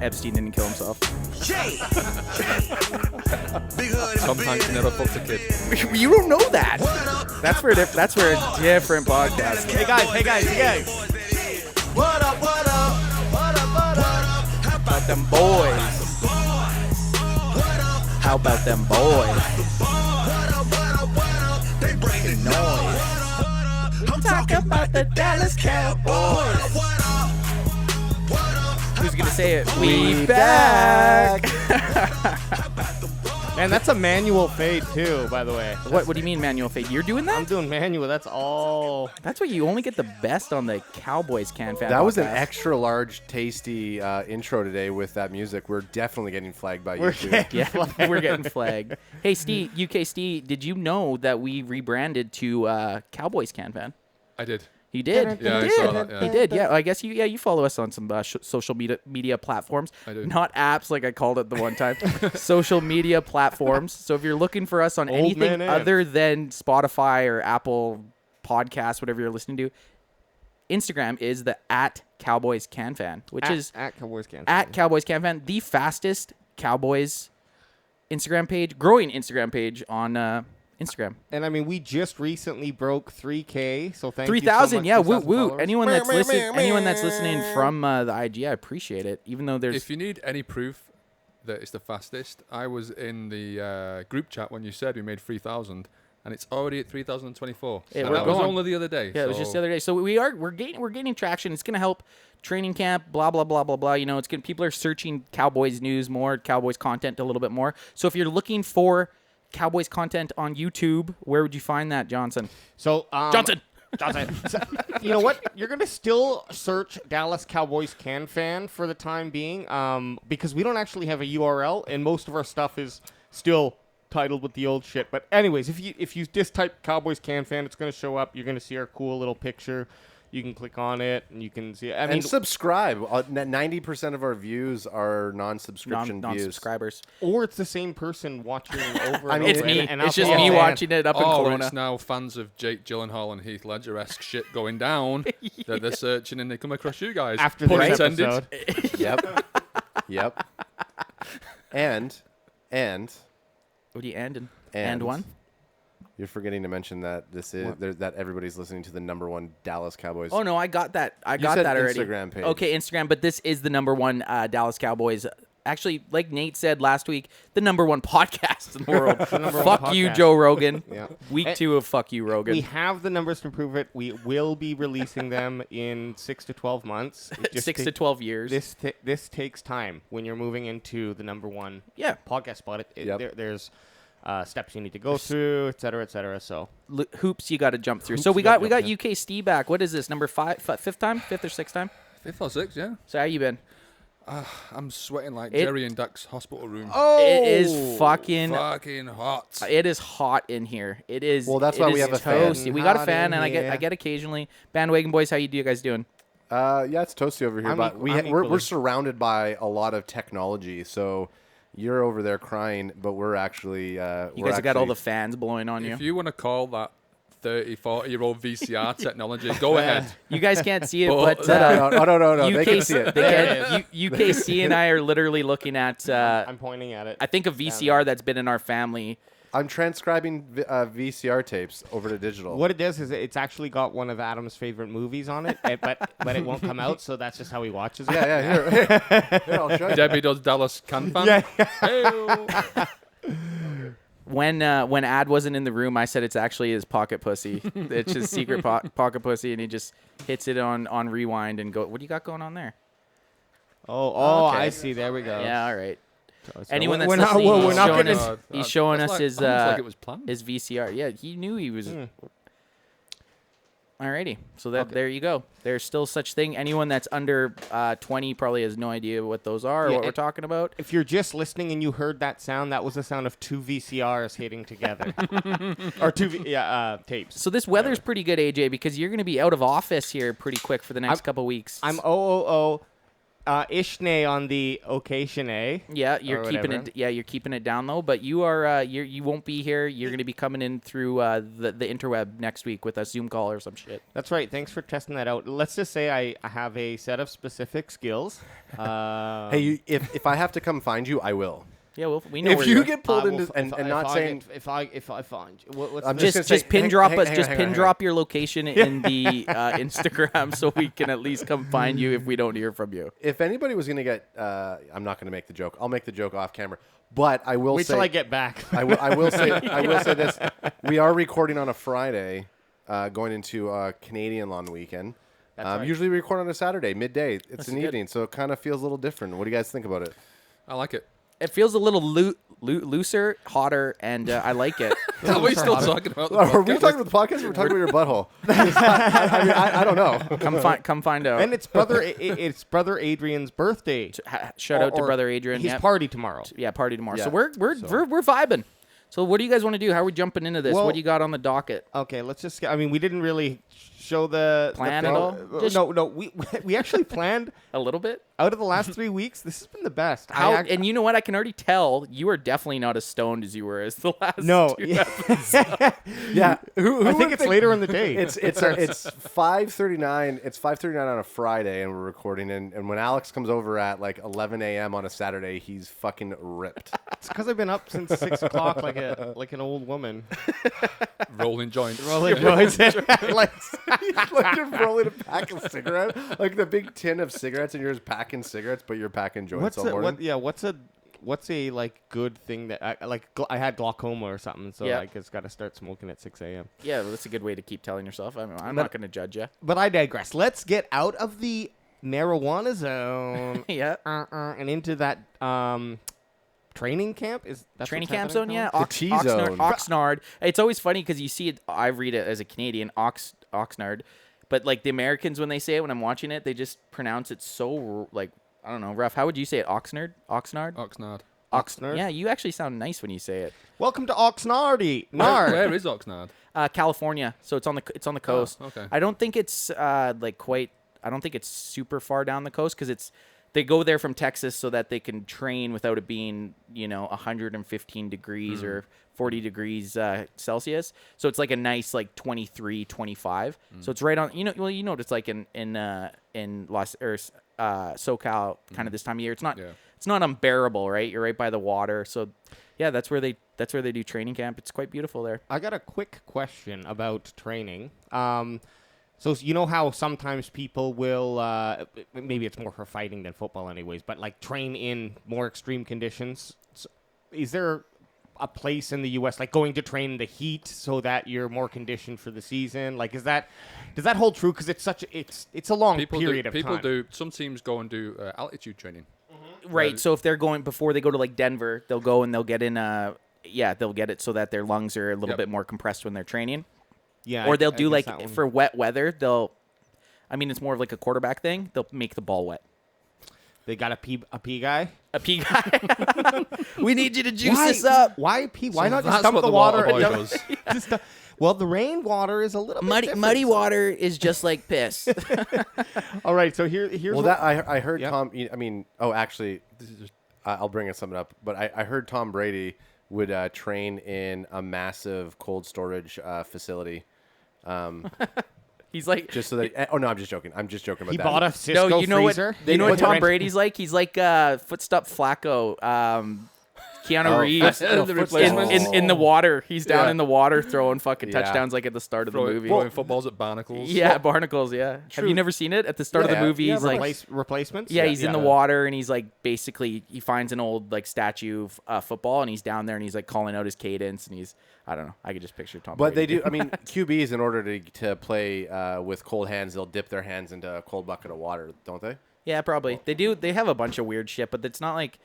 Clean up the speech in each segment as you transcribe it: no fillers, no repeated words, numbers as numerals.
Epstein didn't kill himself. Sometimes he never fucked a kid. You don't know that. That's for a different podcast. Hey guys. What up? How about them boys? How about them boys? They breaking Noise. I'm talking about the Dallas Cowboys. Who's gonna say it? We back. Man, that's a manual fade too, by the way. What do you mean manual fade? You're doing I'm that? doing manual. That's all. That's what you only get the best on the Cowboys Can Fan. That was an podcast. extra large, tasty intro today with that music. We're definitely getting flagged by YouTube. Yeah, we're getting flagged. Hey, Steve, UK Steve, did you know that we rebranded to Cowboys Can Fan? I did. You did. Yeah, you I did. saw that, yeah. You did. Yeah, I guess you follow us on some social media platforms. I do. Not apps like I called it the one time. Social media platforms. So if you're looking for us on Old anything man other than Spotify or Apple Podcasts, whatever you're listening to, Instagram is the @CowboysCanFan, which is at Cowboys Can. @CowboysCanFan, the fastest Cowboys Instagram page, growing Instagram page on Instagram. And I mean, we just recently broke 3K, so thank you 3,000, so much. yeah, 3,000 woo. followers. Anyone that's listening from the IG, I appreciate it. Even though there's If you need any proof that it's the fastest, I was in the group chat when you said we made 3,000, and it's already at 3,024. Yeah, And we're that was going. only the other day. yeah, it was just the other day. So we're gaining traction. It's gonna help training camp. Blah blah blah blah blah. You know, people are searching Cowboys news more, Cowboys content a little bit more. So if you're looking for Cowboys content on YouTube, where would you find that, Johnson? So Johnson. So, you know what? You're gonna still search Dallas Cowboys Can Fan for the time being, because we don't actually have a URL, and most of our stuff is still titled with the old shit. But anyways, if you just type Cowboys Can Fan, it's gonna show up. You're gonna see our cool little picture. You can click on it, and you can see. I mean, And subscribe. 90% of our views are non-subscription views. Non-subscribers. or it's the same person watching over. I and mean, over It's me. and It's just also- me Oh, watching it up in Oh, Kelowna. it's now fans of Jake Gyllenhaal and Heath Ledger-esque shit going down that they're searching and they come across you guys. after Pun this intended. episode. Yep. And What do you and And- one? you're forgetting to mention that that everybody's listening to the #1 Dallas Cowboys. Oh no, I got that. I got said that already. Instagram page. Okay, Instagram, but this is the #1 Dallas Cowboys. Actually, like Nate said last week, the #1 podcast in the world. Fuck you, podcast. Joe Rogan. Yeah. Week And 2 of fuck you, Rogan. We have the numbers to prove it. We will be releasing them in 6 to 12 months. It just 6 to 12 years. This takes time when you're moving into the #1 Yeah. podcast spot. Yep. There's steps you need to go through, et cetera, et cetera. So Hoops you got to jump through. Hoops So we you gotta got jump UK Steve back. What is this? Number 5, 5th time? 5th or 6th time? 5th or 6th, yeah. So how you been? I'm sweating like It- Jerry in Dak's hospital room. It is fucking hot. it is hot in here. It is. Well, that's it why is we have a fan. toasty. We got a Hot fan, in and I here. get occasionally. Bandwagon boys, how you guys doing? Yeah, it's toasty over here, I'm but equally. we're surrounded by a lot of technology. So you're over there crying, but we're actually You guys have got all the fans blowing on you. If you want to call that 30, 40-year-old VCR technology, go ahead. You guys can't see it, Oh, but no. They can UKC, see it. UKC and I are literally looking at. I'm pointing at it. I think a VCR that's been in our family. I'm transcribing VCR tapes over to digital. What it does is it's actually got one of Adam's favorite movies on it, but it won't come out, so that's just how he watches it. Yeah. Here, I'll show you. Debbie does Dallas Can Fan. Yeah. When Ad wasn't in the room, I said it's actually his pocket pussy. It's his secret pocket pussy, and he just hits it on rewind and go. What do you got going on there? Oh, Okay. I see. There we go. Yeah, all right. So Anyone that's we're not, listening, we're he's not showing gonna. us- he's showing That's us like, his almost like it was planned. his VCR. Yeah, he knew he was. Alrighty, so Okay. there you go. There's still such thing. Anyone that's under 20 probably has no idea what those are or Yeah, what we're talking about. If you're just listening and you heard that sound, that was the sound of 2 VCRs hitting together, or tapes. So this weather's pretty good, AJ, because you're going to be out of office here pretty quick for the next couple weeks. I'm Ishne on the occasion, eh? Yeah, you're Or keeping whatever. it. Yeah, you're keeping it down though. But you are. You won't be here. You're going to be coming in through the interweb next week with a Zoom call or some shit. That's right. Thanks for testing that out. Let's just say I have a set of specific skills. Hey, if I have to come find you, I will. Yeah, well, we know If where you are. get pulled into and not saying if I find you, what's I'm the- just gonna Just say, pin hang- drop hang- us. hang Just on, pin hang on. drop your location in the Instagram so we can at least come find you if we don't hear from you. If anybody was going to get, I'm not going to make the joke. I'll make the joke off camera. But I will wait say, till I get back. I will say this. We are recording on a Friday, going into Canadian long weekend. That's right. Usually we record on a Saturday, midday. It's That's an good. evening, so it kind of feels a little different. What do you guys think about it? I like it. It feels a little looser, hotter, and I like it. Are we still talking about the Are we podcast? talking about the podcast or we're talking about your butthole? I don't know. Come find out. And it's brother Adrian's birthday. Shout out to Or brother Adrian. His Yep. party tomorrow. Yeah, party tomorrow. Yeah. So we're vibing. So what do you guys want to do? How are we jumping into this? Well- What do you got on the docket? Okay, let's just. I mean, we didn't really show the Plan the at thing. all? Just- No. We actually planned. A little bit. Out of the last 3 weeks, this has been the best. And you know what? I can already tell you are definitely not as stoned as you were as the last. no, two. Yeah, who I would think it's later in the day. It's 5:39. It's 5:39 on a Friday, and we're recording. And when Alex comes over at like 11 a.m. on a Saturday, he's fucking ripped. It's because I've been up since 6 o'clock, like an old woman. Rolling joints. Rolling joints. Like, He's like you're rolling a pack of cigarettes, like the big tin of cigarettes, and you're just packing cigarettes, but you're packing joints all morning. What's a like good thing that I had glaucoma or something, so Yeah. I just got to start smoking at 6 a.m. Yeah, well, that's a good way to keep telling yourself. I'm not going to judge you. But I digress. Let's get out of the marijuana zone Yeah. and into that training camp. That's Training what's camp happening, zone, yeah. The T-zone. Oxnard. It's always funny because you see it. I read it as a Canadian, Oxnard, but like the Americans when they say it, when I'm watching it, they just pronounce it so like I don't know, rough. How would you say it? Oxnard. Oxnard. Oxnard. Yeah, you actually sound nice when you say it. Welcome to Oxnardy. Nard. Where is Oxnard? California, so it's on the coast. okay. I don't think it's like quite. I don't think it's super far down the coast because they go there from Texas so that they can train without it being 115 degrees or 40 degrees Celsius. So it's like a nice like 23, 25. So it's right on. You know what it's like in Los or SoCal kind of this time of year. It's not. Yeah. It's not unbearable, right? You're right by the water, so yeah, that's where they do training camp. It's quite beautiful there. I got a quick question about training. So you know how sometimes people will, maybe it's more for fighting than football anyways, but like train in more extreme conditions. So is there a place in the U.S. like going to train in the heat so that you're more conditioned for the season? Like, does that hold true? Because it's a long period of time. People do. Some teams go and do altitude training. Right. So if they're going before they go to like Denver, they'll go and they'll get in. They'll get it so that their lungs are a little Yep. bit more compressed when they're training. Yeah, Or they'll I do guess like that one. for wet weather. It's more of like a quarterback thing. They'll make the ball wet. They got a pee guy. A pee guy. We need you to juice this up. Why pee? Why So not just that's dump what the the water? water boy and does. just well, the rainwater is a little bit different. Muddy water is just like piss. All right, so here's Well, what, that I heard Yep. Tom. I mean, actually, this is just I'll bring something up. But I heard Tom Brady would train in a massive cold storage facility. He's like, Just so that. Oh no, I'm just joking. I'm just joking about he that. bought a Cisco no, you know freezer. what? You know what Tom Rent- Brady's like? He's like footstep Flacco. Keanu Oh, Reeves the football. replacements. in the water. He's down Yeah. in the water throwing fucking Yeah. touchdowns like at the start of the movie. Throwing footballs at barnacles. Yeah, barnacles. Yeah. Have you never seen it? At the start of Yeah, the movie, yeah, he's like, replacements. yeah, he's in the water and he's like, basically, he finds an old like statue of football and he's down there and he's like calling out his cadence and he's, I don't know, I could just picture Tom. But they Brady. do. I mean, QBs in order to play with cold hands, they'll dip their hands into a cold bucket of water, don't they? Yeah, probably. They do. They have a bunch of weird shit, but it's not like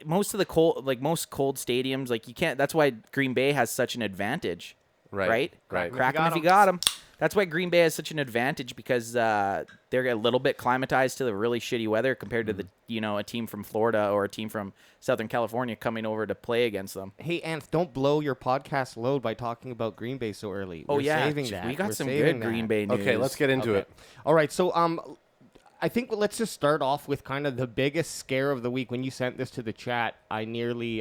most of the most cold stadiums, like you can't. That's why Green Bay has such an advantage, right? Right. Crack 'em if you got them. That's why Green Bay has such an advantage because they're a little bit climatized to the really shitty weather compared to a team from Florida or a team from Southern California coming over to play against them. Hey, Anth, don't blow your podcast load by talking about Green Bay so early. Oh We're yeah, saving that. we got We're some saving good that. Green Bay news. Okay, let's get into it. All right, so I think let's just start off with kind of the biggest scare of the week. When you sent this to the chat, I nearly,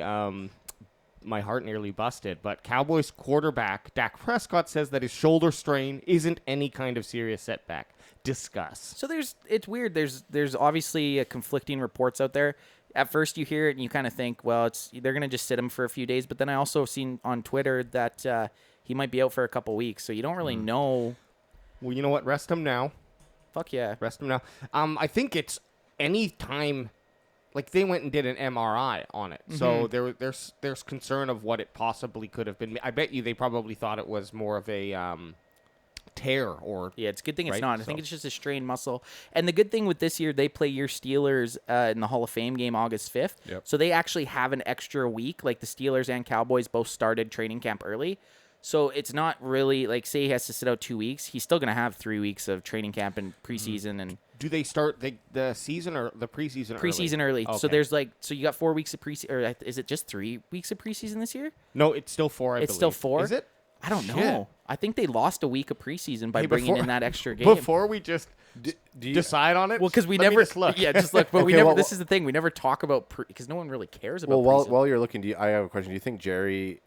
my heart nearly busted. But Cowboys quarterback Dak Prescott says that his shoulder strain isn't any kind of serious setback. Discuss. So it's weird. There's obviously conflicting reports out there. At first you hear it and you kind of think, well, they're going to just sit him for a few days. But then I also seen on Twitter that he might be out for a couple weeks. So you don't really know. Well, you know what? Rest him now. Fuck yeah. Rest him now. I think it's any time, like they went and did an MRI on it. So there's concern of what it possibly could have been. I bet you they probably thought it was more of a tear or. Yeah, it's a good thing it's right? not. I think it's just a strained muscle. And the good thing with this year, they play your Steelers in the Hall of Fame game August 5th. Yep. So they actually have an extra week. Like the Steelers and Cowboys both started training camp early. So it's not really like, say he has to sit out 2 weeks. He's still going to have 3 weeks of training camp and preseason. And Do they start the season or the preseason? preseason early. Okay. So there's so you got 4 weeks of preseason, or is it just 3 weeks of preseason this year? No, it's still 4. It's still 4? Is it? I don't Shit. know. I think they lost a week of preseason by Hey, bringing before- in that extra game. Before we just Do you, decide on it. Well, because we let me never just look. Yeah, just look. But we Okay, never. well- This is the thing. We never talk about because no one really cares about. well, preseason. while you're looking, I have a question. Do you think Jerry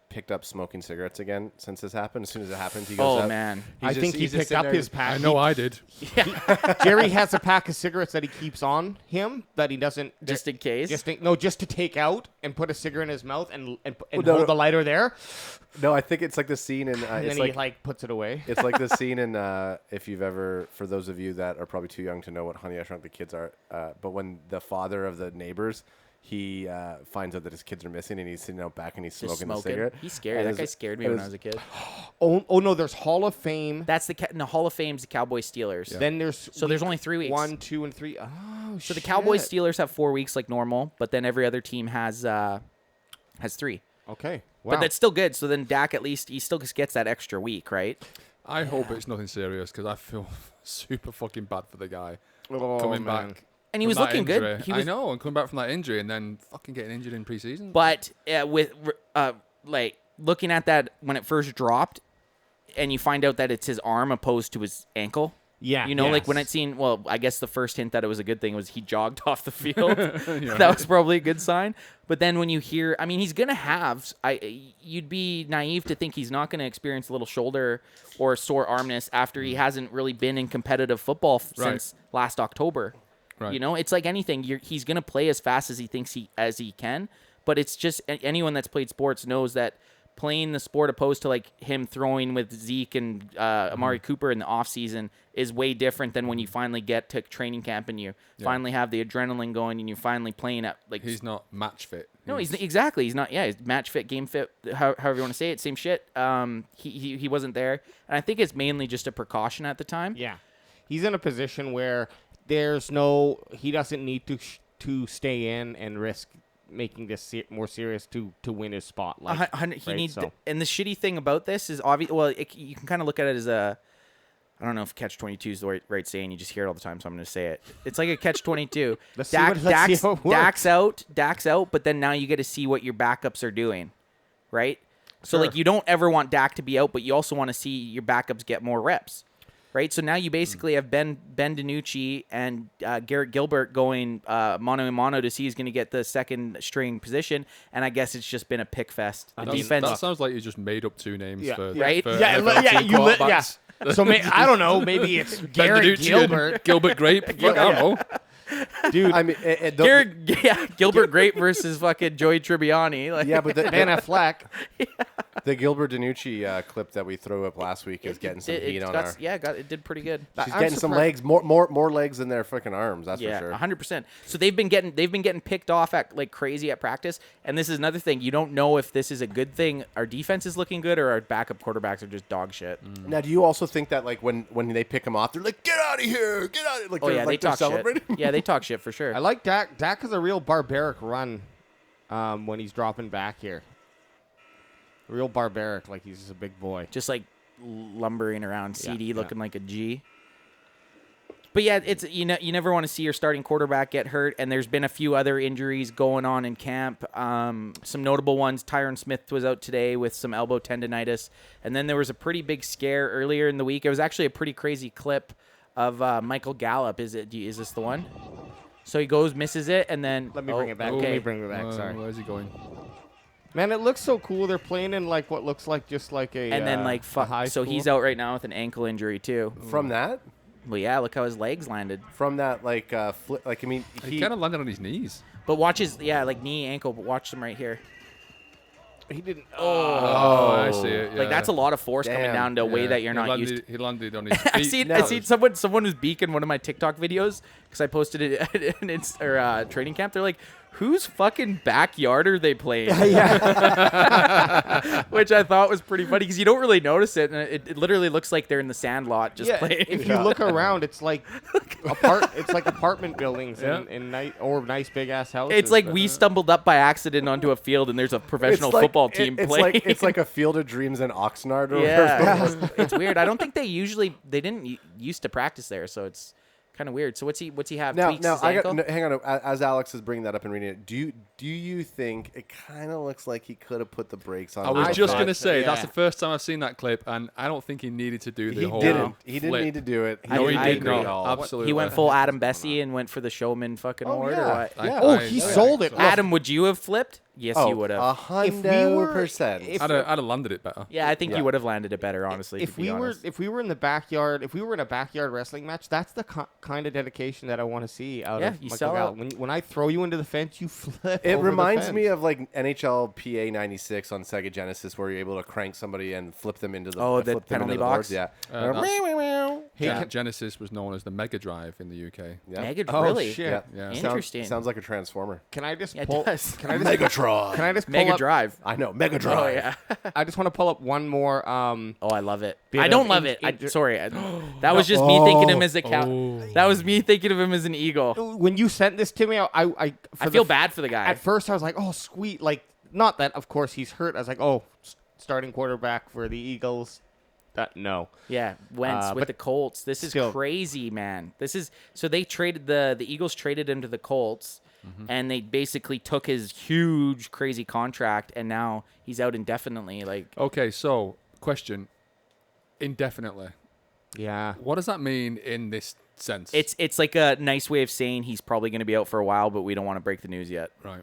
picked up smoking cigarettes again since this happened? As soon as it happened, he goes Oh up. man. He's I just- think he he's just picked sitting up there- his pack. I know I did. Jerry has a pack of cigarettes that he keeps on him that he doesn't Just in case. just to take out and put a cigarette in his mouth and no, hold no. the lighter there, No, I think it's like the scene in. and It's then like he puts it away. it's like the scene in. If you've ever, for those of you that are probably too young to know what Honey I Shrunk the Kids are, but when the father of the neighbors. He finds out that his kids are missing, and he's sitting out back and he's Just smoking the cigarette. He's scary. And That his- guy scared me and when I his- was a kid. Oh no, there's Hall of Fame. That's in the Hall of Fame's the Cowboys Steelers. Yeah. Then there's So there's only 3 weeks. 1, 2, and 3. Oh, So the Cowboys Steelers have 4 weeks like normal, but then every other team has 3. Okay, wow. But that's still good. So then Dak at least he still just gets that extra week, right? I hope it's nothing serious because I feel super fucking bad for the guy Oh, coming man. back. And he from was that looking good. injury. He was, I know, and coming back from that injury and then fucking getting injured in preseason. But with like looking at that when it first dropped, and you find out that it's his arm opposed to his ankle. Yeah, You know, like when yes. I'd seen, well, I guess the first hint that it was a good thing was he jogged off the field. That was probably a good sign. But then when you hear, I mean, he's going to have, you'd be naive to think he's not going to experience a little shoulder or sore armness after he hasn't really been in competitive football since last October. Right. You know, it's like anything. He's going to play as fast as he thinks he can. But it's just anyone that's played sports knows that playing the sport opposed to like him throwing with Zeke and Amari Cooper in the off season is way different than when you finally get to training camp and you finally have the adrenaline going and you're finally playing at like He's not match fit. no, he's exactly. He's not. Yeah, he's match fit, game fit, however you want to say it. Same shit. He wasn't there, and I think it's mainly just a precaution at the time. Yeah, he's in a position where he doesn't need to stay in and risk making this more serious to win his spot. Like, He needs. And the shitty thing about this is obvious. Well, you can kind of look at it as a. I don't know if catch-22 is the right saying. You just hear it all the time, so I'm going to say it. It's like a catch-22. Let's see how it works. Dak's out, but then now you get to see what your backups are doing, right? So, Sure. like, you don't ever want Dak to be out, but you also want to see your backups get more reps, right? So now you basically have Ben DiNucci and Garrett Gilbert going mano-a-mano to see who's going to get the second string position, and I guess it's just been a pick fest. The defense. That sounds like you just made up two names Yeah. for Right? For Yeah, NFL yeah, team you quarterbacks. So I don't know. Maybe it's Ben Garrett DiNucci Gilbert. and Gilbert Grape. Fuck, I don't know. Dude, I mean, Gilbert Grape versus fucking Joey Tribbiani. Like, yeah, but Ben Affleck. the Gilbert DiNucci clip that we threw up last week is getting some heat on our. it did pretty good. She's I'm getting some surprised- legs, more legs than their freaking arms. That's Yeah, for sure. 100%. So they've been getting picked off at like crazy at practice, and this is another thing. You don't know if this is a good thing. Our defense is looking good, or our backup quarterbacks are just dog shit. Now, do you also think that like when they pick him off, they're like, "Get out of here! Get out!" Like, Oh they're, yeah, like, they talk they're shit. celebrating. Yeah, they talk shit for sure. I like Dak. Dak has a real barbaric run when he's dropping back here. Real barbaric, like he's just a big boy. Just like lumbering around CD yeah. looking like a G. But yeah, it's you never want to see your starting quarterback get hurt, and there's been a few other injuries going on in camp. Some notable ones: Tyron Smith was out today with some elbow tendonitis, and then there was a pretty big scare earlier in the week. It was actually a pretty crazy clip. of Michael Gallup. Is this the one? So he goes, misses it, and then Let me bring it back. Okay. Let me bring it back. Sorry. Where's he going? Man, it looks so cool. They're playing in like what looks like just like a And then a high so school. he's out right now with an ankle injury too. From that, Well, yeah, look how his legs landed. like like I mean, He kind of landed on his knees. But watch his like knee, ankle. But watch him right here. He didn't. Oh, I see it. Yeah. Like that's a lot of force coming Damn. down to a way that you're He not landed, used to. He landed on his I feet. seen someone was beaking one of my TikTok videos because I posted it in training camp. They're like, whose fucking backyard are they playing? Which I thought was pretty funny because you don't really notice it, and it literally looks like they're in the sand lot just playing. If you look around, it's like it's like apartment buildings in nice big ass houses. It's like we stumbled up by accident onto a field and there's a professional football team playing. It's like a Field of Dreams in Oxnard. Or yeah, it's weird. I don't think they didn't used to practice there, so it's kind of weird. So what's he have? Now, Tweaks his ankle? hang on. As Alex is bringing that up and reading it, do you think it kind of looks like he could have put the brakes on? I was just going to say, yeah. that's the first time I've seen that clip, and I don't think he needed to do the He whole didn't. He didn't flip. need to do it. No, he I did agree. not. Absolutely. He went full Adam Bessie and went for the showman fucking award. Or what? Oh, he sold it. Adam, would you have flipped? Yes, you would have. 100%. I'd have landed it better. Yeah, I think you would have landed it better, honestly. If to be honest. if we were in the backyard, if we were in a backyard wrestling match, that's the kind of dedication that I want to see out of you Michael sell Gallup. out. When I throw you into the fence, you flip. It over reminds the me fence. of like NHL PA 96 on Sega Genesis, where you're able to crank somebody and flip them into the the flip them into penalty the boards. box? Yeah. Genesis was known as the Mega Drive in the UK. Yeah. Mega, Oh, really? shit. Yeah. Yeah. Interesting. Sounds like a transformer. Can I just Yeah, it pull? does. Can I just Megatron. Can I just pull Mega up? Drive. I know. Mega Drive. Oh yeah. I just want to pull up one more. Oh, I love it. Bit I don't of love in- it. in- Sorry. That was just me thinking him as a cow. That was me thinking of him as an eagle. When you sent this to me, I I feel bad for the guy. At first, I was like, oh, sweet. Like, not that, of course, he's hurt. I was like, oh, starting quarterback for the Eagles. No. Yeah, Wentz with but the Colts. This is still- crazy, man. This is so they traded the Eagles traded him to the Colts, and they basically took his huge, crazy contract, and now he's out indefinitely. Like, Okay, so question: indefinitely. Yeah. What does that mean in this sense? it's like a nice way of saying he's probably going to be out for a while, but we don't want to break the news yet. right.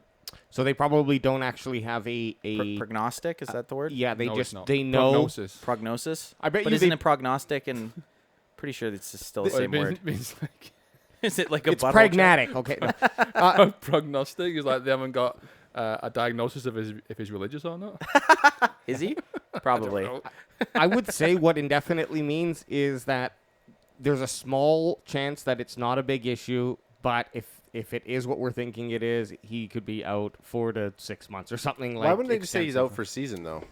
So they probably don't actually have a Prognostic, is that the word? yeah, they No, just it's not. they know. Prognosis. Prognosis. I bet but you isn't they- it prognostic and pretty sure it's still the Well, it same means, word. means like Is it like a It's butthole pragmatic, okay? prognostic is like they haven't got a diagnosis of if he's religious or not. check? Is he? Probably. I would say what indefinitely means is that there's a small chance that it's not a big issue, but if it is what we're thinking it is, he could be out 4 to 6 months or something like. Why wouldn't they just say he's out extensive. for season though?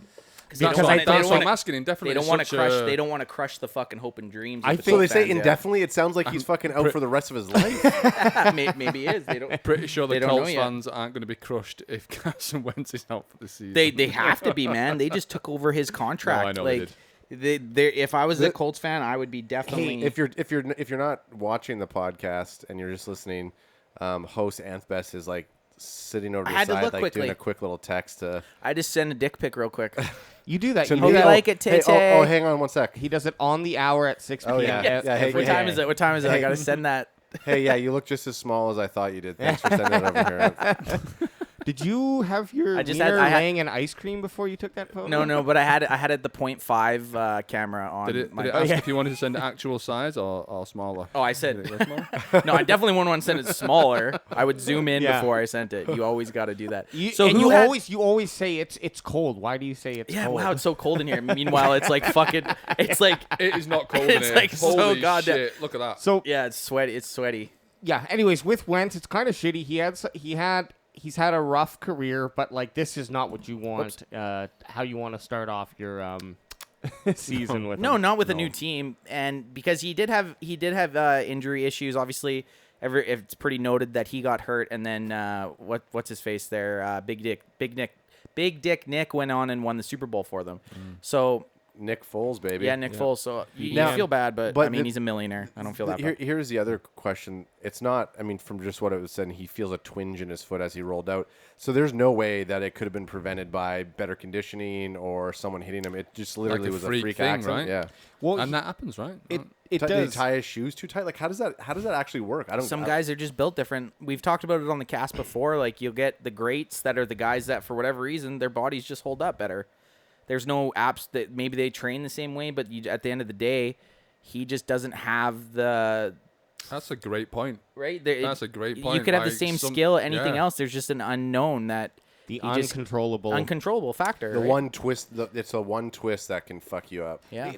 They don't Because wanna- I they thought don't That's so. what wanna- I'm asking. Indefinitely. They don't is want to such crush. a- They don't want to crush the fucking hope and dreams. I of the think- So they say fans, yeah. indefinitely. It sounds like he's fucking out for the rest of his life. Maybe he is. They don't. Pretty sure the They don't know Colts yet. fans aren't going to be crushed if Carson Wentz is out for the season. They have to be, man. They just took over his contract. No, I know they like if I was a Colts fan, I would be definitely. If you're not watching the podcast and you're just listening, host Anthbest is like sitting over to I the had to side, look like quickly. doing a quick little text to. I just send a dick pic real quick. You do that. Send You Hope do you that. like it, Hey, Tay. oh, hang on one sec. He does it on the hour at 6 p.m. Oh, yeah. ev- Yeah, hey, every What time day. is it? What time is it? I Hey. gotta send that. Hey, yeah, you look just as small as I thought you did. Thanks for sending it over here. Did you have your I just wiener had- laying in ice cream before you took that photo? No, but I had it the 0.5 camera on. Did it my, ask if you wanted to send actual size or smaller? Oh, I said no. I definitely wouldn't want to send it smaller. I would zoom in Yeah. before I sent it. You always got to do that. So who you had- always say it's cold. Why do you say it's Yeah, cold? wow, it's so cold in here. Meanwhile, it's like fucking. It's like It is not cold It's in here. like so Holy goddamn- shit! Look at that. So yeah, it's sweaty. It's sweaty. yeah. Anyways, with Wentz, it's kind of shitty. He's had a rough career, but like this is not what you want. How you want to start off your season with? No, him. not with a new team, and because he did have injury issues. Obviously, it's pretty noted that he got hurt, and then what's his face there? Big Dick Nick went on and won the Super Bowl for them. So Nick Foles, baby. Yeah, Nick Foles. So you Now- feel bad, but but I mean, the- he's a millionaire. I don't feel that bad. Here's the other question. It's not, I mean, from just what it was said, he feels a twinge in his foot as he rolled out. So there's no way that it could have been prevented by better conditioning or someone hitting him. It just literally a was a freak freak thing, accident. right? Yeah. Well, And that happens, right? it Did he does. tie his shoes too tight? Like, how does that actually work? I don't. Some guys are just built different. We've talked about it on the cast before. Like, you'll get the greats that are the guys that, for whatever reason, their bodies just hold up better. There's no apps that maybe they train the same way, but at the end of the day, he just doesn't have the That's a great point. right. That's a great point. You could have the Like, same skill, anything yeah. else. There's just an unknown that The he just- uncontrollable factor. The right? one twist. It's a one twist that can fuck you up. yeah.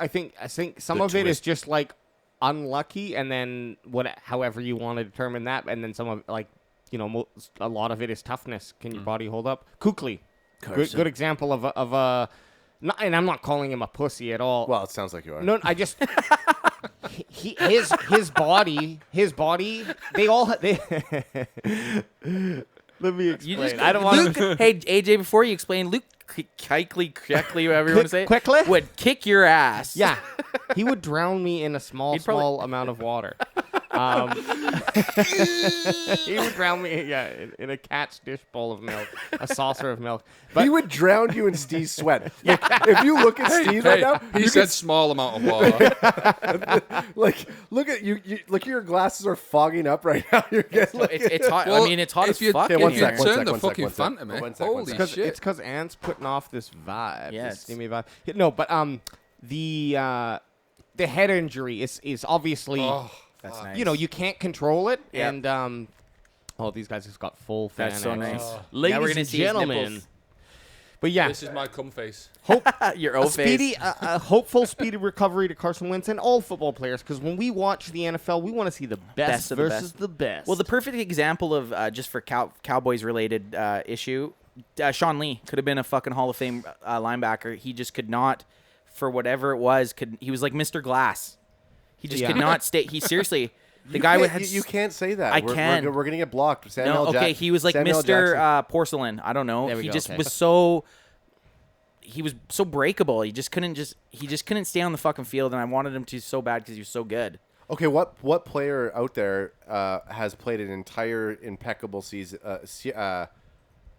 I think some The of it is twist. just like unlucky, and then however you want to determine that, and then some of like a lot of it is toughness. Can your body hold up? Kukli, good example of a. Not, and I'm not calling him a pussy at all. Well, it sounds like you are. No, I just his body. Let me explain. You just I don't want to. Hey, AJ, before you explain, Luke Kuechly, whatever you want to say, Quickly? would kick your ass. Yeah, he would drown me in a He'd probably- small amount of water. He would drown me, in a cat's dish bowl of milk, a saucer of milk. But He would drown you in Steve's sweat. Like, if you look at Steve right Hey, now, he you said small amount of water. like, look at you. Look, your glasses are fogging up right now. You're getting like, It's hot. I mean, it's hot as if you- fuck Okay, in one here. sec, one Turn sec, the one sec, fucking one sec. fan to me. One sec, one Holy sec. Cause, shit. it's because Ant's putting off this vibe, Yeah, this it's- steamy vibe. Yeah, no, but the head injury is obviously That's nice. you can't control it, Yeah. and these guys just got full fan. That's so access. nice. Ladies Now we're gonna and see his gentlemen. nipples. But yeah, This is my cum face. Your a O speedy, face. a hopeful, speedy recovery to Carson Wentz and all football players. Because when we watch the NFL, we want to see the best of the versus best. the best. Well, the perfect example of just for Cowboys related issue, Sean Lee could have been a fucking Hall of Fame linebacker. He just could not, for whatever it was. He was like Mr. Glass. He just could not stay. He seriously. The guy can't- had you can't say that. I We're can. We're gonna get blocked. Samuel no. Okay, he was like Samuel Mr. Jackson. Porcelain. I don't know. There we He go, just okay. was so. He was so breakable. He just couldn't stay on the fucking field, and I wanted him to so bad because he was so good. Okay, what player out there has played an entire impeccable season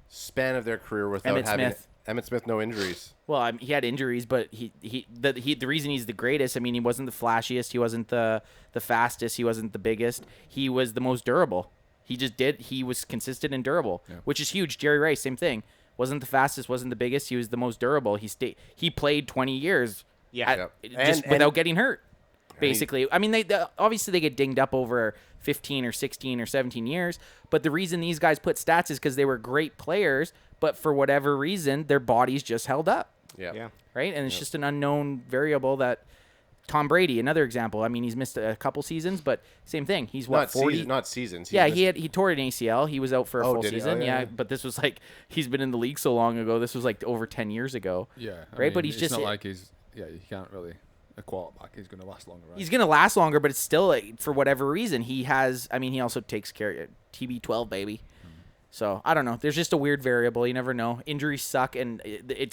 span of their career without Emmitt having Smith. Emmitt Smith no injuries? Well, he had injuries, but the reason he's the greatest. I mean, he wasn't the flashiest. He wasn't the fastest. He wasn't the biggest. He was the most durable. He was consistent and durable, which is huge. Jerry Rice, same thing. Wasn't the fastest. Wasn't the biggest. He was the most durable. He played 20 years. Yeah. Just And- without getting hurt. Basically, I mean, they obviously they get dinged up over 15 or 16 or 17 years. But the reason these guys put stats is because they were great players, but for whatever reason, their bodies just held up. yeah. Right? And it's just an unknown variable that Tom Brady, another example. I mean, he's missed a couple seasons, but same thing. He's what, 40? Not seasons. Yeah, he tore an ACL. He was out for a full did he? season. Oh, yeah, yeah. But this was like he's been in the league so long ago. This was like over 10 years ago. Yeah. Right, but he's it's just- not like he's. Yeah, you can't really. A quarterback, he's going to last longer, right? He's going to last longer, but it's still like, for whatever reason he has. I mean, he also takes care of TB12 baby. So I don't know. There's just a weird variable. You never know. Injuries suck, and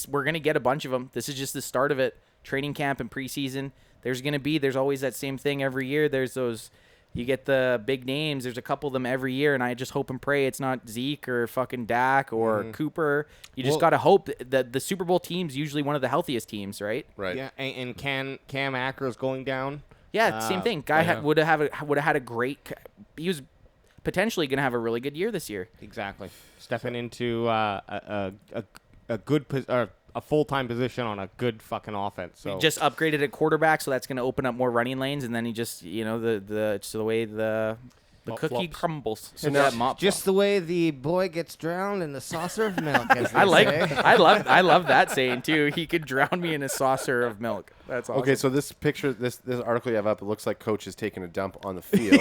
we're gonna get a bunch of them. This is just the start of it. Training camp and preseason. There's always that same thing every year. There's those. You get the big names. There's a couple of them every year, and I just hope and pray it's not Zeke or fucking Dak or Cooper. You just gotta hope that the Super Bowl team's usually one of the healthiest teams, right? Right. Yeah, and Cam Akers going down. Yeah, same thing. Guy would have had a great. He was potentially going to have a really good year this year. Exactly. Stepping into a good a full-time position on a good fucking offense. So Just upgraded at quarterback, so that's going to open up more running lanes, and then he just it's the way the cookie flops. crumbles. So now- that mop just the way the boy gets drowned in the saucer of milk. As I they like say. I love that saying too. He could drown me in a saucer of milk. That's awesome. Okay, so this picture, this article you have up, it looks like Coach is taking a dump on the field.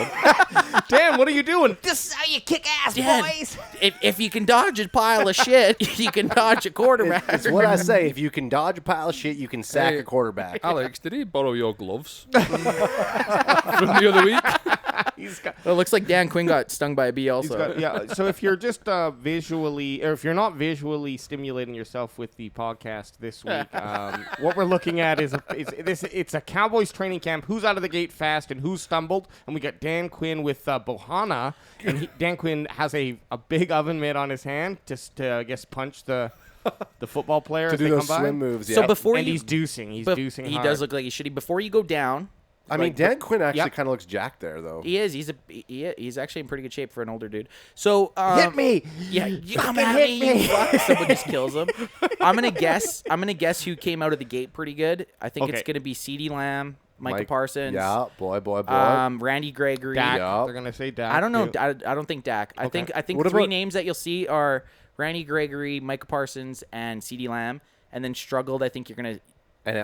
Dan, what are you doing? This is how you kick ass, Dan, boys. if you can dodge a pile of shit, you can dodge a quarterback. It's what I say. If you can dodge a pile of shit, you can sack Hey. a quarterback. Alex, did he borrow your gloves from the other week? He's got. Well, it looks like Dan Quinn got stung by a bee also. So if you're just visually, or if you're not visually stimulating yourself with the podcast this week, what we're looking at is it's a Cowboys training camp. Who's out of the gate fast and who's stumbled? And we got Dan Quinn with Bohana, and Dan Quinn has a big oven mitt on his hand just to, I guess, punch the football player To as do they those come by. swim moves, So yeah. before And you, he's deucing. He's bef- deucing he hard. does look like he's shitty. Before you go down, I mean, like, Dan Quinn actually Yep. kind of looks jacked there, though. he is. He's actually in pretty good shape for an older dude. So Hit me! Yeah, you come Fucking at hit me. me. You fuck. Someone just kills him. I'm gonna guess who came out of the gate pretty good. I think it's Okay. gonna be CeeDee Lamb, Micah Parsons. Yeah, boy. Randy Gregory. Dak. Yup. They're gonna say Dak. I don't know. too. I don't think Dak. I think What three about- names that you'll see are Randy Gregory, Micah Parsons, and CeeDee Lamb. And then struggled. I think you're gonna. And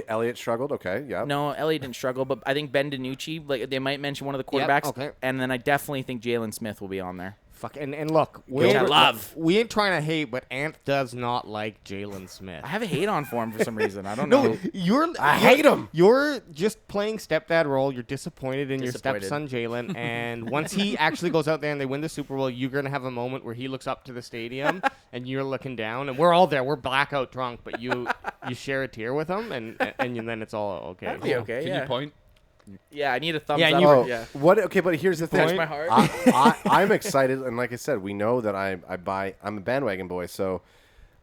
Elliott struggled. Okay, yeah. No, Elliott didn't struggle, but I think Ben DiNucci. Like they might mention one of the quarterbacks. okay. And then I definitely think Jalen Smith will be on there. Fuck, and look, Which I love. We ain't trying to hate, but Ant does not like Jalen Smith. I have a hate on for him for some reason. I don't know. No, I hate him. You're just playing stepdad role. You're disappointed in Disappointed. your stepson Jalen, and once he actually goes out there and they win the Super Bowl, you're gonna have a moment where he looks up to the stadium and you're looking down, and we're all there. We're blackout drunk, but you share a tear with him, and then it's all okay. That'd be okay. Can yeah. you point? Yeah, I need a thumbs Yeah, up. and you- Oh, yeah. what? Okay, but here's the thing. Touch my heart. I'm excited, and like I said, we know that I'm a bandwagon boy, so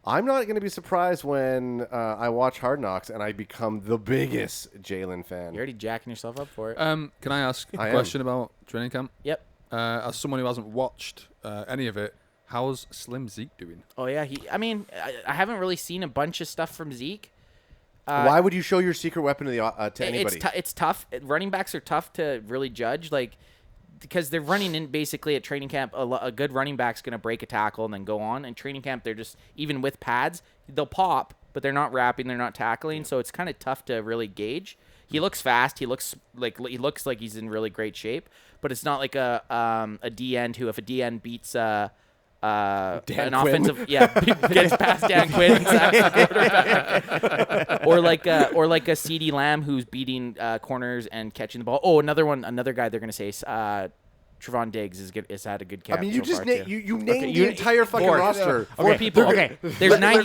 I'm not going to be surprised when I watch Hard Knocks and I become the biggest Jalen fan. You're already jacking yourself up for it. Can I ask I a am. question about training camp? Yep. As someone who hasn't watched any of it, how's Slim Zeke doing? Oh yeah. I haven't really seen a bunch of stuff from Zeke. Why would you show your secret weapon to anybody? It's tough. Running backs are tough to really judge, like because they're running in basically at training camp. A good running back's going to break a tackle and then go on. And training camp, they're just even with pads, they'll pop, but they're not wrapping, they're not tackling. So it's kind of tough to really gauge. He looks fast. He looks like he's in really great shape. But it's not like a D end who, if a D end beats an Quinn. offensive, gets past Dan Quinn and sacks the quarterback. or like a CeeDee Lamb who's beating corners and catching the ball. Oh, another guy they're gonna say is Trevon Diggs has had a good camp. I mean, you so just far, named too. you named the you- entire fucking four. roster. Four people. Okay. There's They're 90.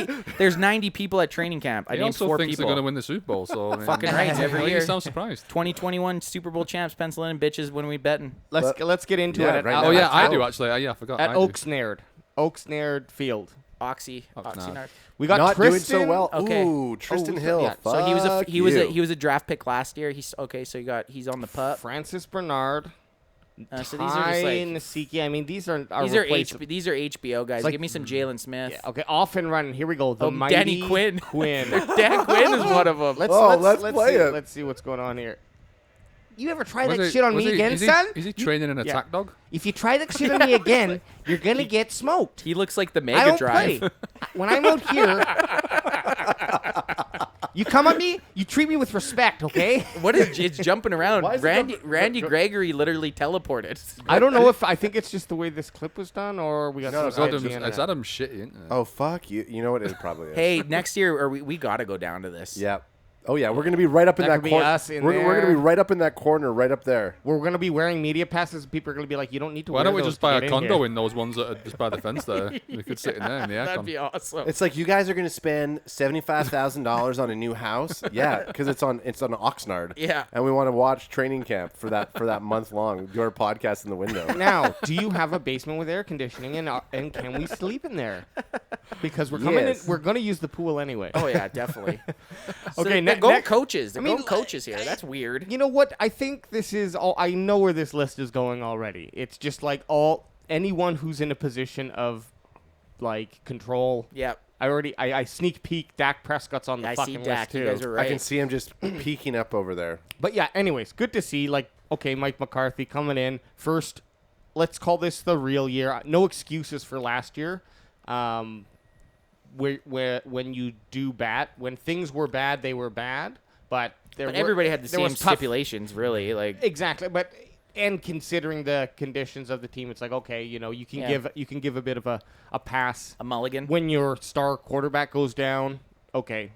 gonna say, There's 90 people at training camp. I He named also 4 thinks people. they're going to win the Super Bowl. So I mean, Fucking right, every you year. sound surprised. 2021 Super Bowl champs, penciling in bitches when we betting. Let's get into Yeah, it. right At, now. Oh yeah, let's I go. do actually. Yeah, I forgot. at I do. Oaksnard Field. Oxnard. We got Not Tristan. doing so well. Okay. Ooh, Tristan Oh, Hill. yeah. So he Fuck was a draft pick last year. He's okay. So he's on the pup. Francis Bernard. So these are just like Nasiki. I mean, these are these are HBO guys. like- Give me some Jalen Smith. Yeah, okay, off and running. Here we go. The mighty Danny Quinn. Quinn. Dan Quinn is one of them. let's play see, it. Let's see what's going on here. You ever try Was that it- shit on was me he- again, is he- son? Is he training an attack dog? If you try that shit on me again, you're gonna get smoked. He looks like the I Mega don't Drive. play. When I'm out here, you come at me, you treat me with respect, okay? What is it's jumping around? Why is it Randy Gregory literally teleported. I don't know if I think it's just the way this clip was done, or we got No, some It's sketchy internet. Adam shitty, isn't it? Oh fuck you! You know what? It probably is. Hey, next year, or we got to go down to this. Yeah. Oh yeah, we're gonna be right up in That that could be corner. us in We're gonna there. be right up in that corner, right up there. We're gonna be wearing media passes. And people are gonna be like, "You don't need to." Why wear don't we those just to buy get a in condo here." in those ones that are just by the fence there? We could sit in there in the That'd aircon. be awesome. It's like you guys are gonna spend $75,000 on a new house. Yeah, because it's on Oxnard. Yeah. And we want to watch training camp for that month long. Your podcast in the window. Now, do you have a basement with air conditioning, and can we sleep in there? Because we're coming Yes. in, we're gonna use the pool anyway. Oh yeah, definitely. Okay, they're going next- coaches. They're I mean, going coaches here. That's weird. You know what? I think this is all. I know where this list is going already. It's just like anyone who's in a position of like control. Yeah. I sneak peek Dak Prescott's on the I fucking see list Dak. too. You guys are right. I can see him just peeking up over there. But yeah, anyways, good to see. Like, okay, Mike McCarthy coming in first. Let's call this the real year. No excuses for last year. Where when you do bad, when things were bad, they were bad. But everybody had the there same was tough- stipulations, really. Like Exactly, but and considering the conditions of the team, it's like okay, you can give a bit of a pass a mulligan. when your star quarterback goes down. Okay,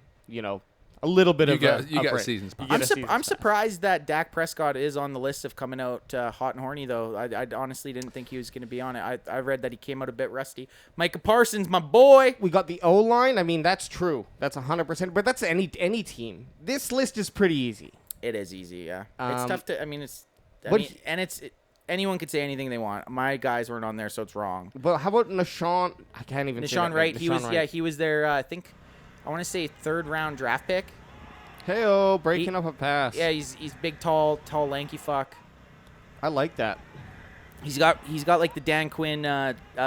a little bit You of get a a break. season's pass. You get a season's I'm pass. surprised that Dak Prescott is on the list of coming out hot and horny, though. I honestly didn't think he was going to be on it. I read that he came out a bit rusty. Micah Parsons, my boy. We got the O-line. I mean, that's true. That's 100%. But that's any team. This list is pretty easy. It is easy, yeah. It's tough to. I mean, But anyone could say anything they want. My guys weren't on there, so it's wrong. But how about Nashawn? I can't even say that Deshaun name. Wright, he Deshaun was Wright. he was their I want to say 3rd round draft pick. Hey-oh, breaking up a pass. Yeah, he's big, tall, lanky fuck. I like that. He's got like the Dan Quinn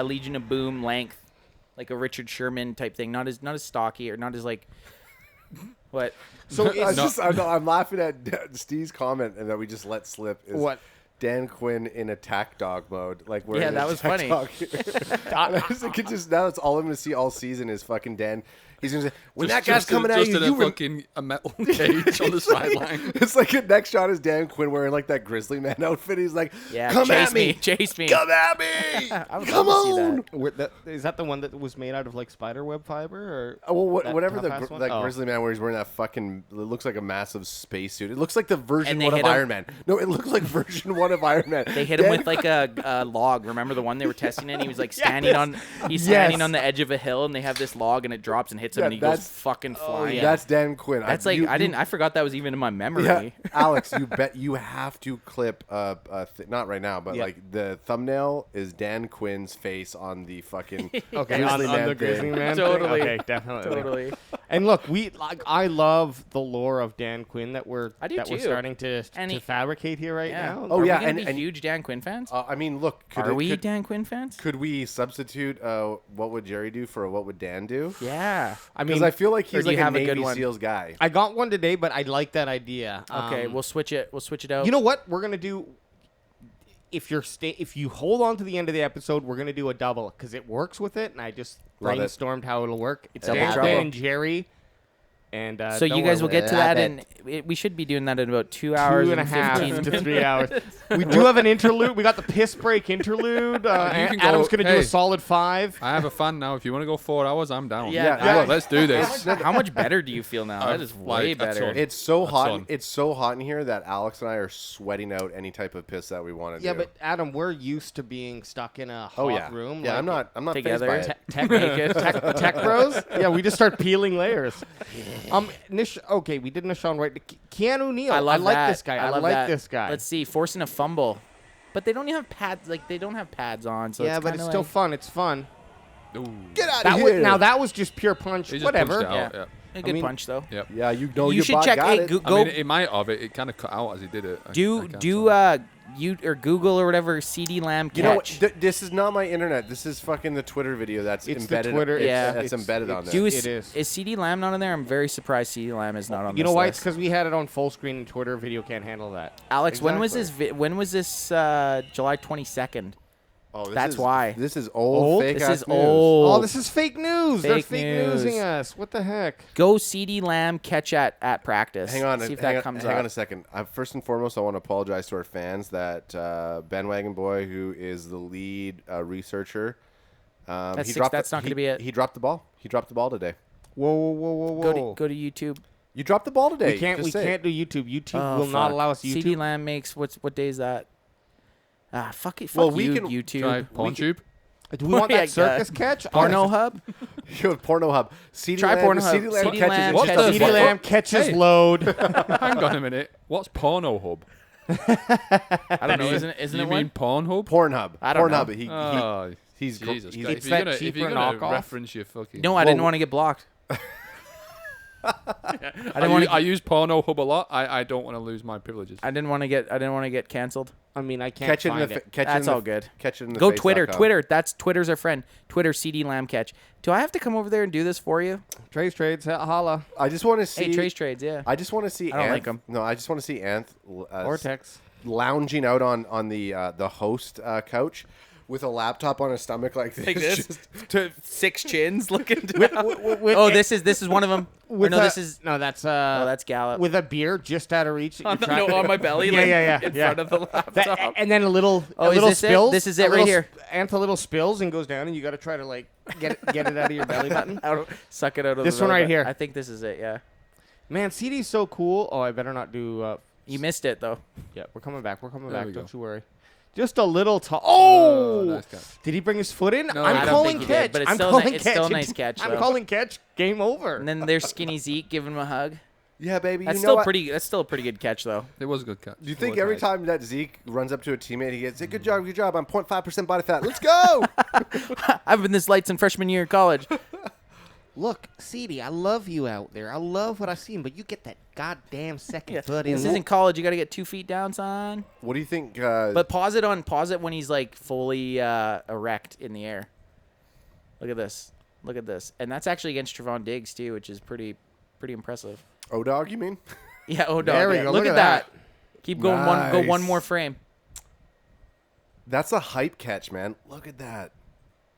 Legion of Boom length, like a Richard Sherman type thing. Not as stocky or not as like what. So I'm laughing at Steve's comment and that we just let slip. Is What? Dan Quinn in attack dog mode. Like we're Yeah, in that was attack funny. dog. I was like, now that's all I'm going to see all season is fucking Dan. He's going to say, when that guy's coming at you, in you a fucking a metal cage on the sideline. It's like the next shot is Dan Quinn wearing like that Grizzly Man outfit. He's like, Yeah, come chase at me. chase me. Come at me. I would Come love to see on. that. Is that the one that was made out of like spider web fiber or? Well, that whatever tough-ass one? that Oh. Grizzly Man where he's wearing that fucking, it looks like a massive spacesuit. It looks like the version And they 1 of hit him- Iron Man. No, it looks like version 1 of Iron Man. They hit him with like a log. Remember the one they were testing in? He was like standing standing on the edge of a hill, and they have this log, and it drops and hits him, Yeah, and he goes that's- fucking flying. That's Dan Quinn. That's like I forgot that was even in my memory. Yeah, Alex, you have to clip not right now, but Yeah. like the thumbnail is Dan Quinn's face on the fucking Okay, Grizzly on Man the thing. Grizzly Man. Totally. Thing? Okay, definitely. Totally. And look, I love the lore of Dan Quinn that we're I do we're too. starting to And he- fabricate here right Yeah. now. Oh, Are yeah, we gonna and- be huge Dan Quinn fans? I mean, look, Are we Dan Quinn fans? Could we substitute what would Jerry do for what would Dan do? Yeah. I Because mean, I feel like or he's do you like a have a good Navy one? SEALs guy. I got one today, but I like that idea. Okay, we'll switch it. We'll switch it out. You know what we're gonna do? If you hold on to the end of the episode, we're gonna do a double because it works with it, and I just Love it. brainstormed how it'll work. It's Double Dan trouble. Quinn and Jerry, and so don't you guys worry, will get to Love that, it. and we should be doing that in about 2 hours 2.5 15 to minutes. 3 hours. We do have an interlude. We got the piss break interlude. You can Adam's go, gonna do hey. a solid 5. I have a fan now. If you want to go 4 hours, I'm down. Yeah, Yeah. Look, let's do this. How much better do you feel now? That is way like, that's better. all. It's so That's hot. on. It's so hot in here that Alex and I are sweating out any type of piss that we want to do. Yeah, but Adam, we're used to being stuck in a hot oh yeah, room. yeah. like I'm not fazed together. by it. tech bros. Yeah, we just start peeling layers. Okay, we did Nashawn right. Keanu Neal. I love like that. this guy. I love like that. this guy. Let's see, forcing a fumble, but they don't even have pads. Like they don't have pads on. So yeah, it's but kinda it's still like, fun. It's fun. Ooh. Get out That of was, here. now that was just pure punch. He just Whatever. punched out, Yeah. yeah. a good mean- punch though. Yep. Yeah, you know You your should bot check. got Hey, it. go, I mean, it might have. It kind of cut out as he did it. I can't tell. you or Google or whatever CD Lamb catch. You know what? This is not my internet. This is fucking the Twitter video that's It's the embedded. Twitter- Yeah. that's embedded on it's- there. Do It is. Is CD Lamb not on there? I'm very surprised CD Lamb is not on. You this know why? list. It's because we had it on full screen and Twitter video can't handle that. Alex, when was Exactly. this? When was this? July 22nd. Oh, That's why. This is old. Old? Fake This ass is news. old. Oh, this is fake news. They're Fake fake news. newsing us. What the heck? Go CD Lamb catch at practice. Hang on, See if hang that on, comes hang up. on a second. First and foremost, I want to apologize to our fans that Bandwagon Boy, who is the lead researcher, That's not going to be it. He dropped the ball. He dropped the ball today. Whoa, whoa, whoa, whoa, whoa. Go to YouTube. You dropped the ball today. We can't. Just We say it. can't do YouTube. YouTube Oh, will not fuck. allow us YouTube. CD Lamb makes what day is that? Fuck it. Fuck Well, we you, can YouTube. Try PornTube. Do we want Yeah, that circus catch? Porno Hub. Yo, Pornhub. CD Try Lamb, Pornhub. CD Lamb CD catches Lamb it. What catches the CD fuck? Lamb catches Hey. load. Hang on a minute. What's Porno Hub? I don't know. Isn't it you one? mean Pornhub? Pornhub. I don't Pornhub. know. Oh, He's Jesus he's- Christ. It's If you're that gonna, if cheaper you're gonna knockoff. reference your fucking... No, I didn't Whoa. want to get blocked. I use Pornhub a lot. I don't want to lose my privileges. I didn't want to get canceled. I mean, I can't catch it in find the. it. Catch it That's in all the, good. Catch it in the. Go face Twitter. .com. Twitter. Twitter's our friend. Twitter CD Lamb catch. Do I have to come over there and do this for you? Trades, holla. I just want to see. Hey, Trace Trades. Yeah. I just want to see. I don't Anth, like 'em. No, I just want to see Anth Vortex. lounging out on the host couch with a laptop on his stomach like this. Like this, Just- to 6 chins looking down. Oh, this is one of them. Or no, this is. No, that's Oh, that's Gallup. with a beer just out of reach. on, on my belly. Yeah, like, yeah, in yeah. front of the laptop. That, and then a little, Oh, a is little this it? spills. This is a it right little here. Anth a little spills and goes down, and you got to try to like get it out of your belly button. Suck it out of This the one belly right button. here. I think this is it. Yeah. Man, CD's so cool. Oh, I better not do. You missed it though. Yeah, we're coming back. We're coming There back. we Don't go. you worry. Just a little tall. Oh! Nice catch. Did he bring his foot in? No, I'm I don't calling think he did, catch. but it's I'm still calling it's catch. still a nice catch. I'm though. calling catch. Game over. And then there's Skinny Zeke giving him a hug. Yeah, baby. That's you know still what? pretty. That's still a pretty good catch though. It was a good catch. Do you It think was every nice. time that Zeke runs up to a teammate, he gets, good job, good job. I'm 0.5% body fat. Let's go. I've been this light since freshman year of college. Look, CD, I love you out there. I love what I've seen, but you get that goddamn second foot in. This isn't college. You got to get 2 feet down, son. What do you think? But pause it when he's like fully erect in the air. Look at this. Look at this. And that's actually against Trevon Diggs too, which is pretty impressive. O-Dog, you mean? Yeah, oh dog. There we yeah. go. Look at that. Keep going go one Nice. more frame. That's a hype catch, man. Look at that.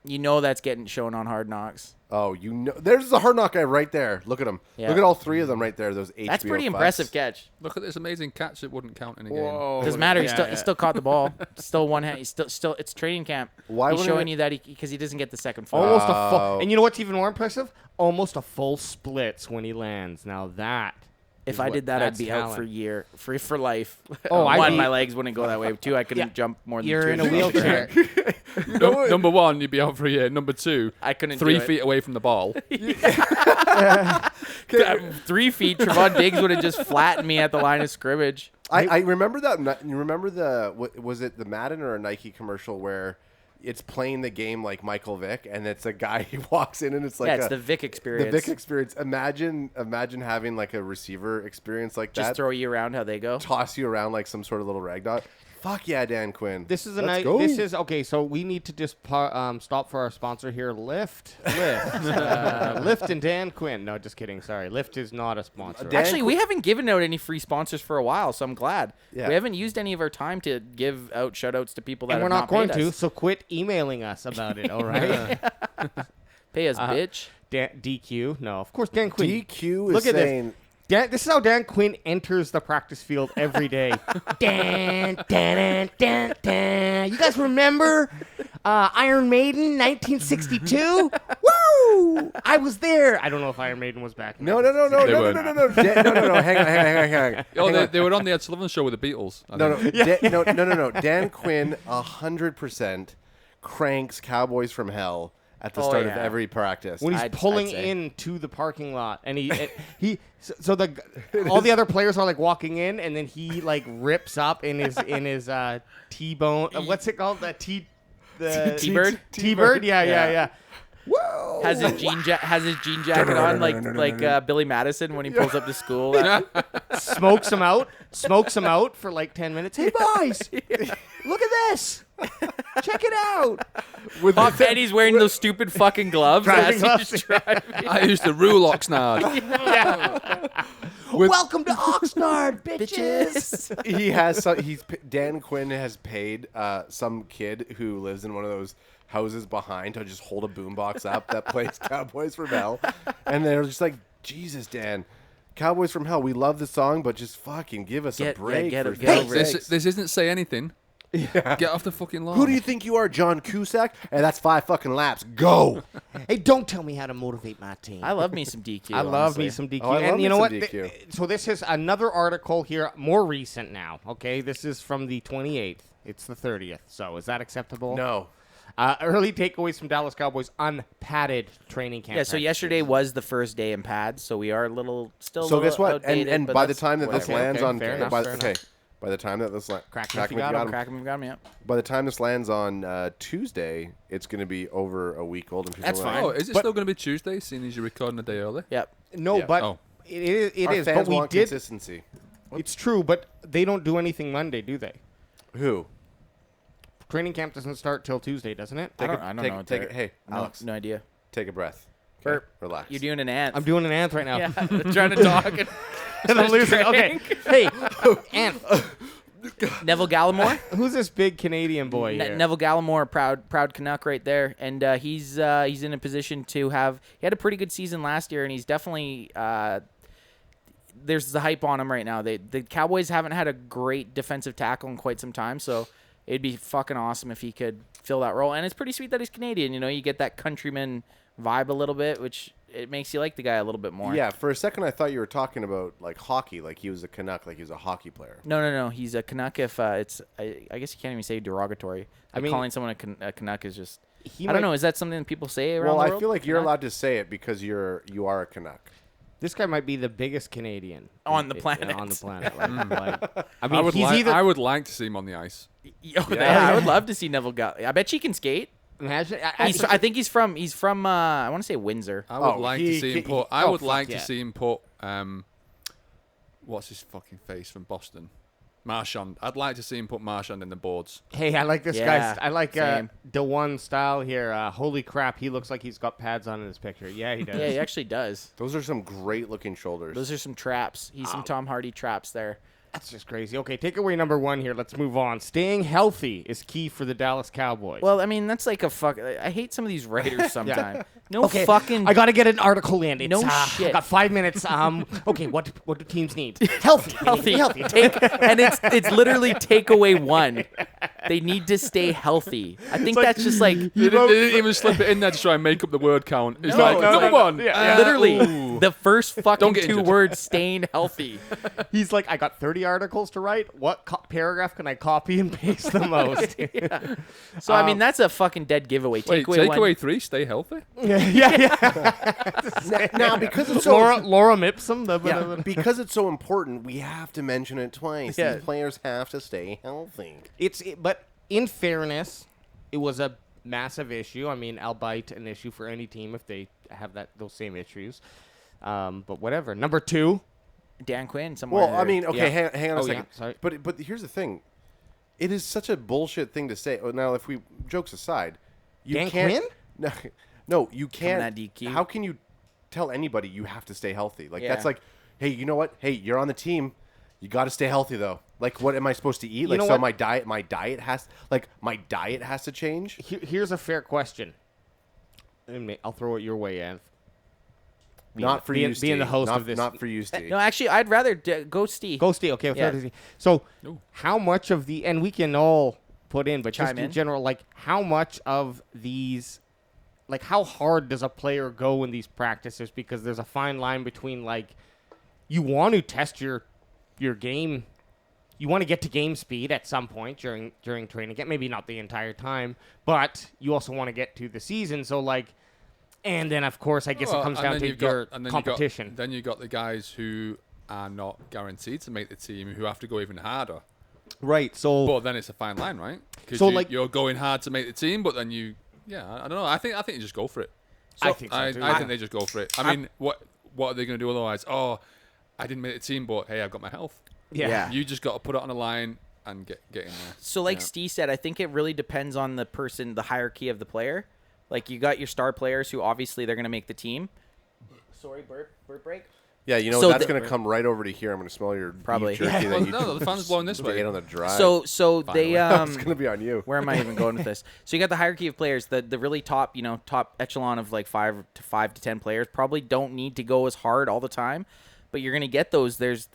You know that's getting shown on Hard Knocks. Oh, you know. There's the hard knock guy right there. Look at him. Yeah. Look at all three of them right there. Those HBO That's pretty fucks. impressive catch. Look at this amazing catch that wouldn't count in a game. Whoa. Doesn't matter. Yeah, He still caught the ball. Still one hand. He's still. It's training camp. Why He's wouldn't showing it- you that because he doesn't get the second foot. Almost a full. And you know what's even more impressive? Almost a full splits when he lands. Now that. If is I what- did that, I'd that's be out talent. for life. Oh, I'd one, be- my legs wouldn't go that way. Two, I couldn't Yeah. jump more than You're 2 in a feet. wheelchair. Number one, you'd be out for a year. Number two, I couldn't. 3 do it. feet away from the ball. 3 feet. Trevon Diggs would have just flattened me at the line of scrimmage. I remember that. You remember was it the Madden or a Nike commercial where it's playing the game like Michael Vick, and it's a guy who walks in and it's like Yeah, it's a, the Vic experience. the Vic experience. Imagine having like a receiver experience like Just that. throw you around how they go. Toss you around like some sort of little rag dot. Fuck yeah, Dan Quinn. This is a Let's night. go. This is okay. So we need to just stop for our sponsor here, Lyft. Lyft and Dan Quinn. No, just kidding. Sorry, Lyft is not a sponsor. Dan- Actually, we haven't given out any free sponsors for a while, so I'm glad. Yeah. We haven't used any of our time to give out shout-outs to people that and have we're not going paid to. us. So quit emailing us about it. All right. Pay us, bitch. DQ. No, of course Dan Quinn. DQ is Look at saying. this. This is how Dan Quinn enters the practice field every day. Dan, dan, dan, dan. You guys remember Iron Maiden, 1962? Woo! I was there. I don't know if Iron Maiden was back. No. They Dan, weren't. no. Hang on. Oh, they were on the Ed Sullivan Show with the Beatles. I think. No. Dan Quinn, 100% cranks Cowboys from Hell at the Oh, start of yeah. every practice. When he's I'd pulling say. into the parking lot, and so all the other players are like walking in, and then he like rips up in his T-bone. What's it called? The T-bird? T-bird. Yeah. Yeah. Whoa! Has his jean jacket on like Billy Madison when he pulls up to school. Smokes him out for like 10 minutes. Hey boys, look at this. Check it out. And he's wearing those stupid fucking gloves. Driving as he's gloves. driving. I used to rule Oxnard. Welcome to Oxnard, bitches. He has Dan Quinn has paid some kid who lives in one of those houses behind to just hold a boombox up that plays Cowboys from Hell, and they're just like, Jesus, Dan, Cowboys from Hell, we love the song, but just fucking give us a break. get for it- get fuck's over it. sakes. This isn't say anything. Get off the fucking lawn. Who do you think you are, John Cusack? And that's 5 fucking laps. Go. Hey, don't tell me how to motivate my team. I love me some DQ. I love me honestly. some DQ. Oh, I love and me you know some what? DQ. So this is another article here, more recent now. Okay, this is from the 28th. It's the 30th. So is that acceptable? No. Early takeaways from Dallas Cowboys unpadded training camp. Yeah, so yesterday was the first day in pads, so we are a little So little guess what? outdated, And but by the that's time that this whatever. lands Okay, on, fair enough, fair enough. by the time that this Crack crack him me if you got him. Crack him, got me up. by the time this lands on Tuesday, it's going to be over a week old. And people That's are like, fine. Oh, is it But- still going to be Tuesday, seeing as you're recording a day early? Yep. No, Yeah. but Oh. it Our is. fans But we want did. consistency. It's true, but they don't do anything Monday, do they? Who? Training camp doesn't start till Tuesday, doesn't it? I don't know. Take Derek. it. Hey, No, Alex, no idea. take a breath. Burp. Relax. You're doing an ant. I'm doing an ant right now. Yeah, trying to talk. And and I'm losing. Okay, hey, ant. Neville Gallimore. Who's this big Canadian boy here? Neville Gallimore, proud Canuck right there, and he's in a position to have. He had a pretty good season last year, and he's definitely. There's the hype on him right now. The Cowboys haven't had a great defensive tackle in quite some time, so it'd be fucking awesome if he could fill that role. And it's pretty sweet that he's Canadian. You know, you get that countryman vibe a little bit, which it makes you like the guy a little bit more. Yeah, for a second I thought you were talking about like hockey, like he was a Canuck, like he was a hockey player. No. He's a Canuck. If it's, I guess you can't even say derogatory. I mean, calling someone a Canuck is just. He I don't might- know. Is that something that people say around Well, the world? I feel like you're Canuck? allowed to say it because you are a Canuck. This guy might be the biggest Canadian On the planet. On the planet. Like, I mean, I would like to see him on the ice. I would love to see Neville Gallup. I bet she can skate. Imagine. I think he's from. I want to say Windsor. I would like to see him put. I would like to yeah. see him put. What's his fucking face from Boston? Marchand. I'd like to see him put Marchand in the boards. Hey, I like this Yeah, guy. I like same. DeJuan style here. Holy crap, he looks like he's got pads on in this picture. Yeah, he does. Yeah, he actually does. Those are some great looking shoulders. Those are some traps. He's some Tom Hardy traps there. That's just crazy. Okay, takeaway number 1 here. Let's move on. Staying healthy is key for the Dallas Cowboys. Well, I mean, that's like a fuck. I hate some of these writers sometimes. No okay, fucking. I got to get an article in. It's, No I shit. got 5 minutes. Okay, what do teams need? Healthy. healthy. Healthy. And it's literally takeaway 1. They need to stay healthy. I think that's just like They didn't even slip it in there to try and make up the word count. It's like, no, number no. one. literally Ooh. the first fucking get 2 injured. words, staying healthy. He's like, I got 30 articles to write. What paragraph can I copy and paste the most? So I mean, that's a fucking dead giveaway. Wait, Takeaway 1. takeaway 3, stay healthy? Now, because it's so Laura Ipsum. because it's so important, we have to mention it twice. Yeah. These players have to stay healthy. But in fairness, it was a massive issue. I mean, albeit an issue for any team if they have those same issues. But whatever. Number 2. Dan Quinn somewhere. Well, I mean, okay, Yeah. hang on a Oh, yeah, second. sorry. But here's the thing. It is such a bullshit thing to say. Now, if we jokes aside, you Dan can't. Quinn? No, you can't. that DQ. How can you tell anybody you have to stay healthy? Like Yeah. that's like, hey, you know what? Hey, you're on the team. You got to stay healthy though. Like, what am I supposed to eat? Like, know so what? my diet has to change. Here's a fair question. I'll throw it your way, Ev. Not for you, being Steve. the host not, of this. Not for you, Steve. no, actually, I'd rather go Steve. Go Steve. Okay. Yeah. So, Ooh. how much of the and we can all put in, but just Chime in in. general, like how much of these, like how hard does a player go in these practices? Because there's a fine line between like you want to test your game, you want to get to game speed at some point during training camp, maybe not the entire time, but you also want to get to the season. So like. And then, of course, I guess it comes down to your competition. Then you got the guys who are not guaranteed to make the team, who have to go even harder. Right. So, But then it's a fine line, right? Because So, like- you're going hard to make the team, but then I don't know. I think you just go for it. I think so too. I think they just go for it. I mean, what are they going to do otherwise? Oh, I didn't make the team, but hey, I've got my health. Yeah. You just got to put it on a line and get in there. So like Yeah. Steve said, I think it really depends on the person, the hierarchy of the player. Like you got your star players who obviously they're going to make the team. Sorry, burp break. Yeah, you know So that's the- going to come right over to here. I'm going to smell your beef Probably. jerky Well, that you no, the fun's blowing this way. ate on the drive. So they it's going to be on you. where am I even going with this? So you got the hierarchy of players, the really top, top echelon of like 5 to 10 players probably don't need to go as hard all the time, but you're going to get those. There's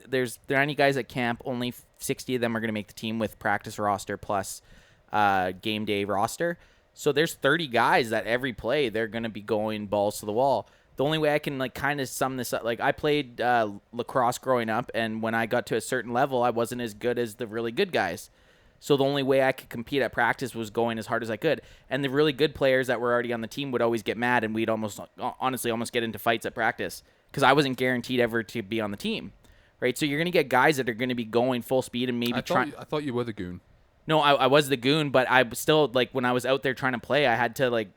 90 guys at camp, only 60 of them are going to make the team with practice roster plus game day roster. So there's 30 guys that every play they're going to be going balls to the wall. The only way I can like kind of sum this up, like I played lacrosse growing up, and when I got to a certain level, I wasn't as good as the really good guys. So the only way I could compete at practice was going as hard as I could. And the really good players that were already on the team would always get mad, and we'd almost get into fights at practice because I wasn't guaranteed ever to be on the team, right? So you're going to get guys that are going to be going full speed and maybe I trying. thought you were the goon. No, I was the goon, but I still like when I was out there trying to play, I had to like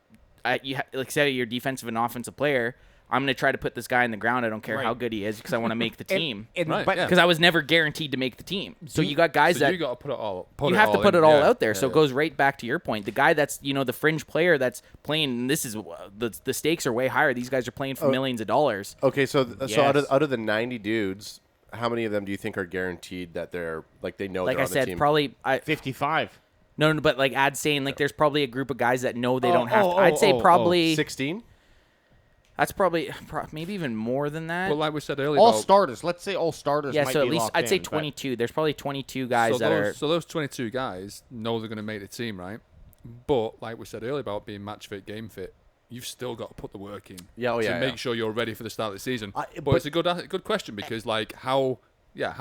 say you're defensive and offensive player. I'm going to try to put this guy in the ground. I don't care how good he is because I want to make the team. Right, but yeah. Because I was never guaranteed to make the team. So you got guys So that you got to put it all. you have to put it all out there. So it Yeah. goes right back to your point. The guy that's the fringe player that's playing. This is the stakes are way higher. These guys are playing for millions of dollars. Okay, so Yes. out of the 90 dudes, how many of them do you think are guaranteed that they're like they know Like they're I on the said, team? probably 55. no, but like Ad's saying, like there's probably a group of guys that know they don't have. to. I'd say oh. probably 16. that's probably maybe even more than that. Well, like we said earlier, All about- starters. Let's say all starters. yeah, might so be at least locked I'd say in, but- 22. There's probably 22 guys so that those, are. So those 22 guys know they're going to make the team, right? But like we said earlier about being match fit, game fit, you've still got to put the work in Yeah, to make sure you're ready for the start of the season. But but- it's a good question because like how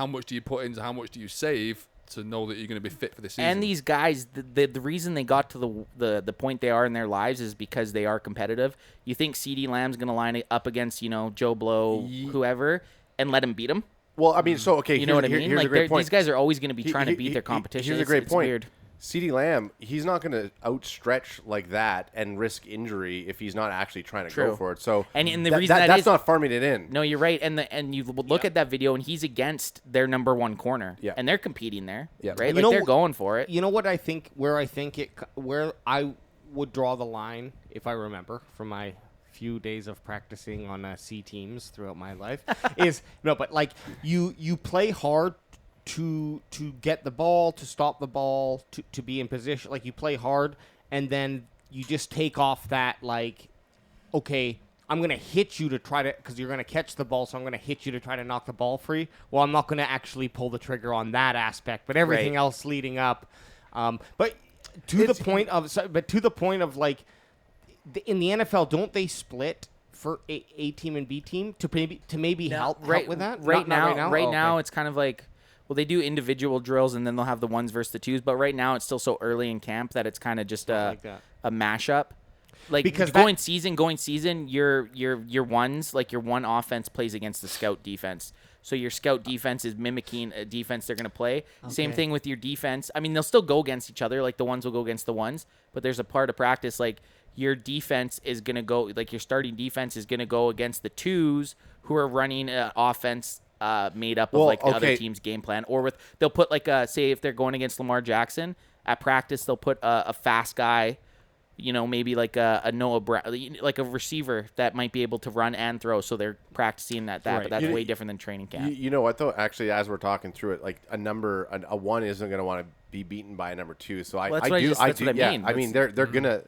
much do you put into how much do you save to know that you're going to be fit for the season? And these guys, the reason they got to the point they are in their lives is because they are competitive. You think CeeDee Lamb's going to line it up against, Joe Blow, whoever, and let him beat him? Well, I mean, so okay, You know what I mean? Here's a great point. These guys are always going to be trying to beat their competition. Here's a great It's point. Weird. CeeDee Lamb, he's not going to outstretch like that and risk injury if he's not actually trying to go True. for it. So, And the reason that's is not farming it in. No, you're right. And you look at that video, and he's against their number one corner. Yeah. And they're competing there. Yeah. Right? You Like know they're wh- going for it. You know what I think? Where I would draw the line, if I remember from my few days of practicing on C teams throughout my life, is but like you play hard to get the ball, to stop the ball, to be in position. Like you play hard, and then you just take off that like, okay, I'm going to hit you to try to, because you're going to catch the ball, so I'm going to hit you to try to knock the ball free. Well, I'm not going to actually pull the trigger on that aspect, but everything Right. else leading up. But to the point of like, in the NFL, don't they split for A team and B team to maybe help with that? Right Not now, Oh, okay. it's kind of like, well, they do individual drills, and then they'll have the ones versus the twos. But right now, it's still so early in camp that it's kind of just Like that. a mashup. Like Because going season, your ones, like your one offense plays against the scout defense. So your scout defense is mimicking a defense they're going to play. Same Okay. thing with your defense. I mean, they'll still go against each other. Like the ones will go against the ones, but there's a part of practice like your defense is going to go, like your starting defense is going to go against the twos who are running an offense made up of Well, like the other okay. team's game plan. Or they'll put like say if they're going against Lamar Jackson at practice, they'll put a fast guy, maybe like a Noah Brown, like a receiver that might be able to run and throw. So they're practicing that, Right. but that's way different than training camp. You know what though? Actually, as we're talking through it, like a one isn't going to want to be beaten by a number two. So Well, that's I what I do. just- I that's do. what I Yeah, mean. I mean they're gonna.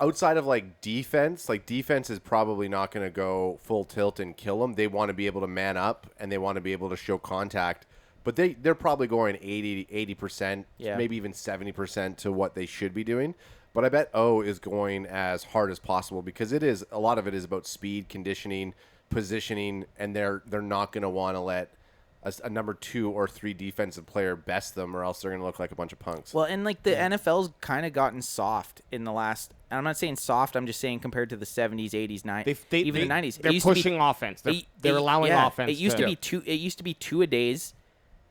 Outside of like defense is probably not going to go full tilt and kill them. They want to be able to man up and they want to be able to show contact. But they're probably going 80%, Yeah. maybe even 70% to what they should be doing. But I bet O is going as hard as possible because a lot of it is about speed, conditioning, positioning, and they're not going to want to let a number 2 or 3 defensive player best them, or else they're going to look like a bunch of punks. Well, and like the NFL's kind of gotten soft in the last. And I'm not saying soft. I'm just saying compared to the 70s, 80s, 90s, even the 90s. They're pushing offense. They're allowing offense. It used to to be two. It used to be 2 a days.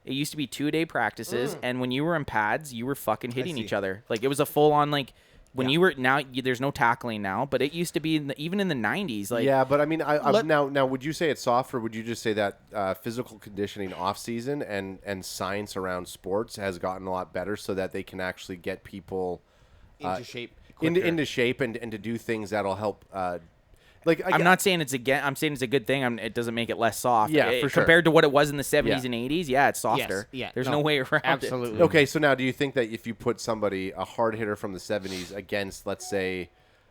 It used to be 2 a day practices, and when you were in pads, you were fucking hitting each other. Like it was a full on like. When you were there's no tackling now, but it used to be even in the 90s. Like yeah, but I mean, now would you say it's soft, or would you just say that physical conditioning off season and science around sports has gotten a lot better, so that they can actually get people into shape. into shape and to do things that'll help. I'm not saying I'm saying it's a good thing. It doesn't make it less soft. Yeah, for sure. Compared to what it was in the 70s Yeah. and 80s, yeah, it's softer. There's no way around it. Absolutely. Okay, so now do you think that if you put somebody, a hard hitter from the 70s, against, let's say,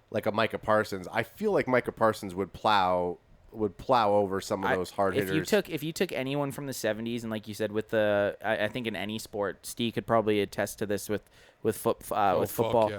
like a Micah Parsons, I feel like Micah Parsons would plow over some of those hard hitters. If you took anyone from the 70s, and like you said, with I think in any sport, Steve could probably attest to this with football.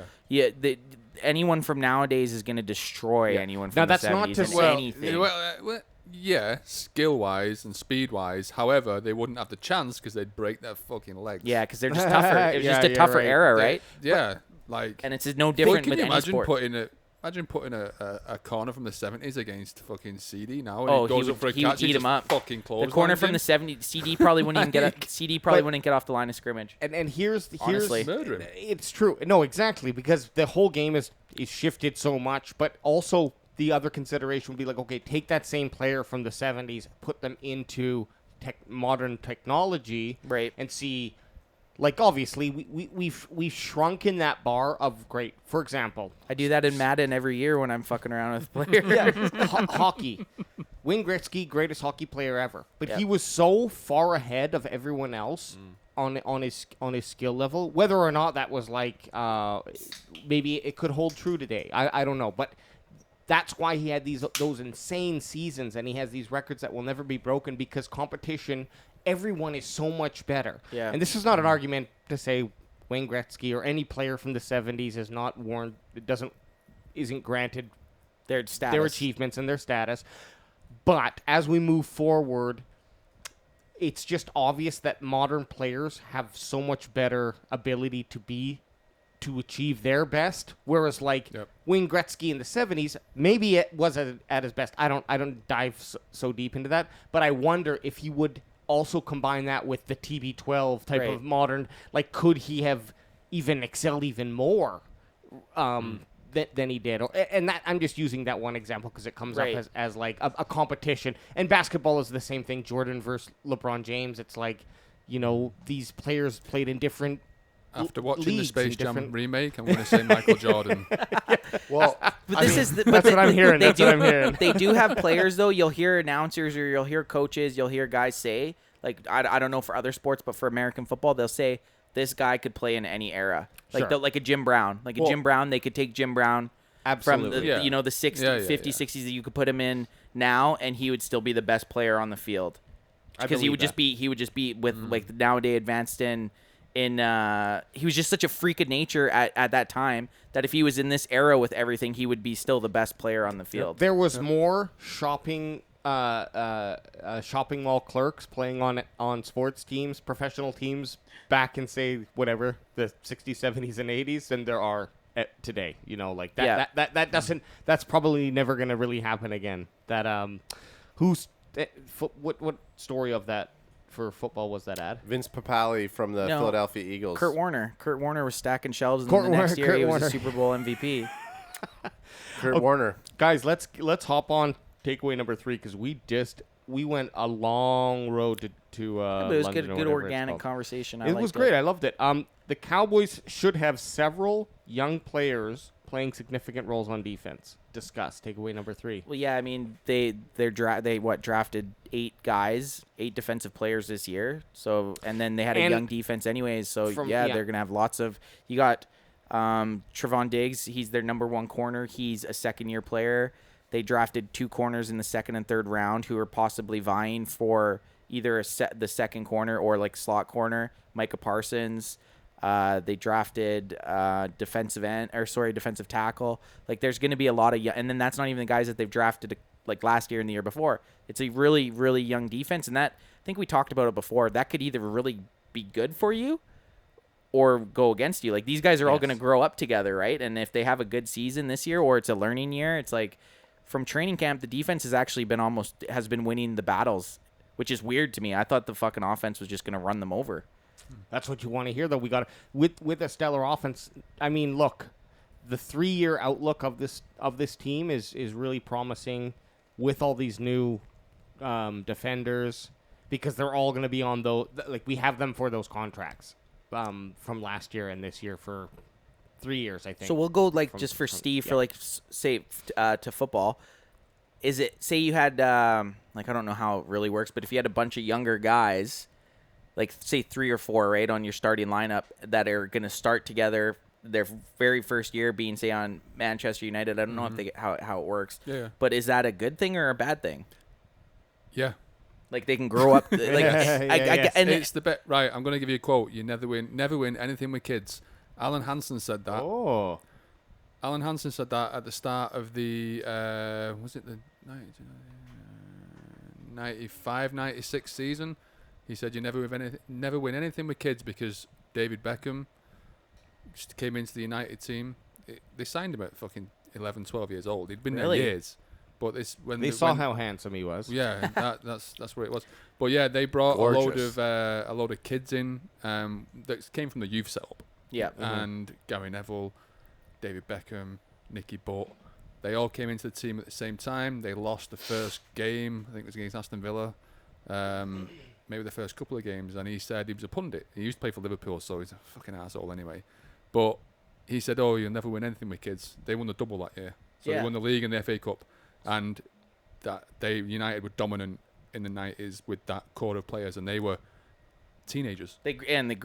Anyone from nowadays is going to destroy anyone from Now, the that's 70s. not to in say- anything. Yeah, skill-wise and speed-wise. However, they wouldn't have the chance because they'd break their fucking legs. Yeah, because they're just tougher. It was Yeah, just a you're tougher right. era, right? Yeah, And it's no different Can with you any imagine sport. Imagine putting a corner from the 70s against fucking CD now, and Oh, he goes up for a he would catch, eat he him just up. fucking The corner from the 70s, CD probably wouldn't even wouldn't get off the line of scrimmage. And here's Honestly. Murder him. it's true. No, exactly, because the whole game is shifted so much, but also the other consideration would be like, okay, take that same player from the 70s, put them into modern technology, Right. and see, like, obviously we've shrunken that bar of great. For example, I do that in Madden every year when I'm fucking around with players. hockey. Wayne Gretzky, greatest hockey player ever, but Yep. he was so far ahead of everyone else on his skill level. Whether or not that was like maybe it could hold true today, I don't know, but that's why he had those insane seasons, and he has these records that will never be broken because competition. Everyone is so much better. Yeah. And this is not an argument to say Wayne Gretzky or any player from the 70s is not worn. It doesn't isn't granted Their status. their achievements and their status. But as we move forward, it's just obvious that modern players have so much better ability to achieve their best. Whereas Wayne Gretzky in the 70s, maybe it was at his best. I don't dive so deep into that, but I wonder if he would also combine that with the TB12 type of modern. Could he have even excelled even more? Than he did, and that I'm just using that one example because it comes up as a competition. And basketball is the same thing. Jordan versus LeBron James. It's these players played in different. After watching the leagues Space and Jam different- remake, I'm going to say Michael Jordan. Well, But this is the, That's what I'm hearing. They That's what I'm hearing. They do have players though. You'll hear announcers or you'll hear coaches. You'll hear guys say I don't know for other sports, but for American football, they'll say this guy could play in any era. Like a Jim Brown. Jim Brown, they could take Jim Brown from the, Yeah. the 60s, 50s, 60s that you could put him in now, and he would still be the best player on the field. Because he would just be with the nowadays advanced in he was just such a freak of nature at that time that if he was in this era with everything, he would be still the best player on the field. There was more shopping mall clerks playing on sports teams, professional teams back in say whatever the 60s, 70s, and 80s than there are today. That's probably never going to really happen again. What story of that for football was that ad? Vince Papale from the Philadelphia Eagles. Kurt Warner was stacking shelves, and the next year he was a Super Bowl MVP. Kurt Warner. Guys, let's hop on takeaway number 3 because we went a long road to But it was London good or whatever it's organic called. conversation. It was great. I loved it. The Cowboys should have several young players playing significant roles on defense. Discuss takeaway number 3. Well, yeah, I mean they drafted 8 defensive players this year. So and then they had a young defense anyways. So they're gonna have lots of. You got Trevon Diggs. He's their number 1 corner. He's a second-year player. They drafted 2 corners in the second and third round who are possibly vying for either the second corner or slot corner. Micah Parsons. They drafted defensive tackle. There's going to be a lot of and then that's not even the guys that they've drafted last year and the year before. It's a really, really young defense, and that I think we talked about it before. That could either really be good for you or go against you. These guys are all going to grow up together, right? And if they have a good season this year or it's a learning year, it's from training camp, the defense has actually been winning the battles, which is weird to me. I thought the fucking offense was just going to run them over. That's what you want to hear, though. We got with a stellar offense. I mean, look, the 3-year outlook of this team is really promising with all these new defenders because they're all going to be on we have them for those contracts from last year and this year for 3 years, I think. So we'll go for Steve for say to football. Is it say you had I don't know how it really works, but if you had a bunch of younger guys. Say 3 or 4, right, on your starting lineup that are going to start together their very first year being, say, on Manchester United. I don't know if how it works. Yeah. But is that a good thing or a bad thing? Yeah. They can grow up. And it's the bet. Right, I'm going to give you a quote. You never win anything with kids. Alan Hansen said that. Oh. Alan Hansen said that at the start of the, was it the 95, 96 season? He said you never win anything with kids because David Beckham just came into the United team. They signed him at fucking 11, 12 years old. He'd been there years. But they saw how handsome he was. Yeah, that's where it was. But yeah, they brought a load of kids in that came from the youth setup. Yeah. And Gary Neville, David Beckham, Nicky Butt. They all came into the team at the same time. They lost the first game. I think it was against Aston Villa. Maybe the first couple of games, and he said he was a pundit. He used to play for Liverpool, so he's a fucking asshole anyway. But he said, "Oh, you'll never win anything with kids." They won the double that year, so they won the league and the FA Cup, and that United were dominant in the 90s with that core of players, and they were teenagers. They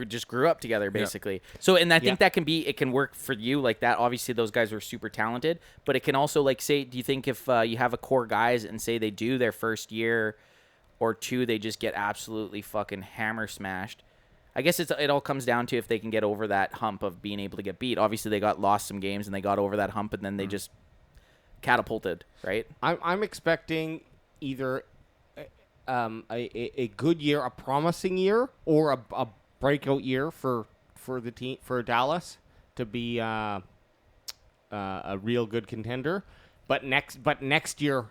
just grew up together, basically. Yeah. So, and I think that it can work for you like that. Obviously, those guys are super talented, but it can also say, do you think if you have a core guys and say they do their first year or 2, they just get absolutely fucking hammer smashed. I guess it all comes down to if they can get over that hump of being able to get beat. Obviously, they lost some games and they got over that hump, and then they just catapulted, right? I'm expecting either a good year, a promising year, or a breakout year for the team, for Dallas to be a real good contender. But next year,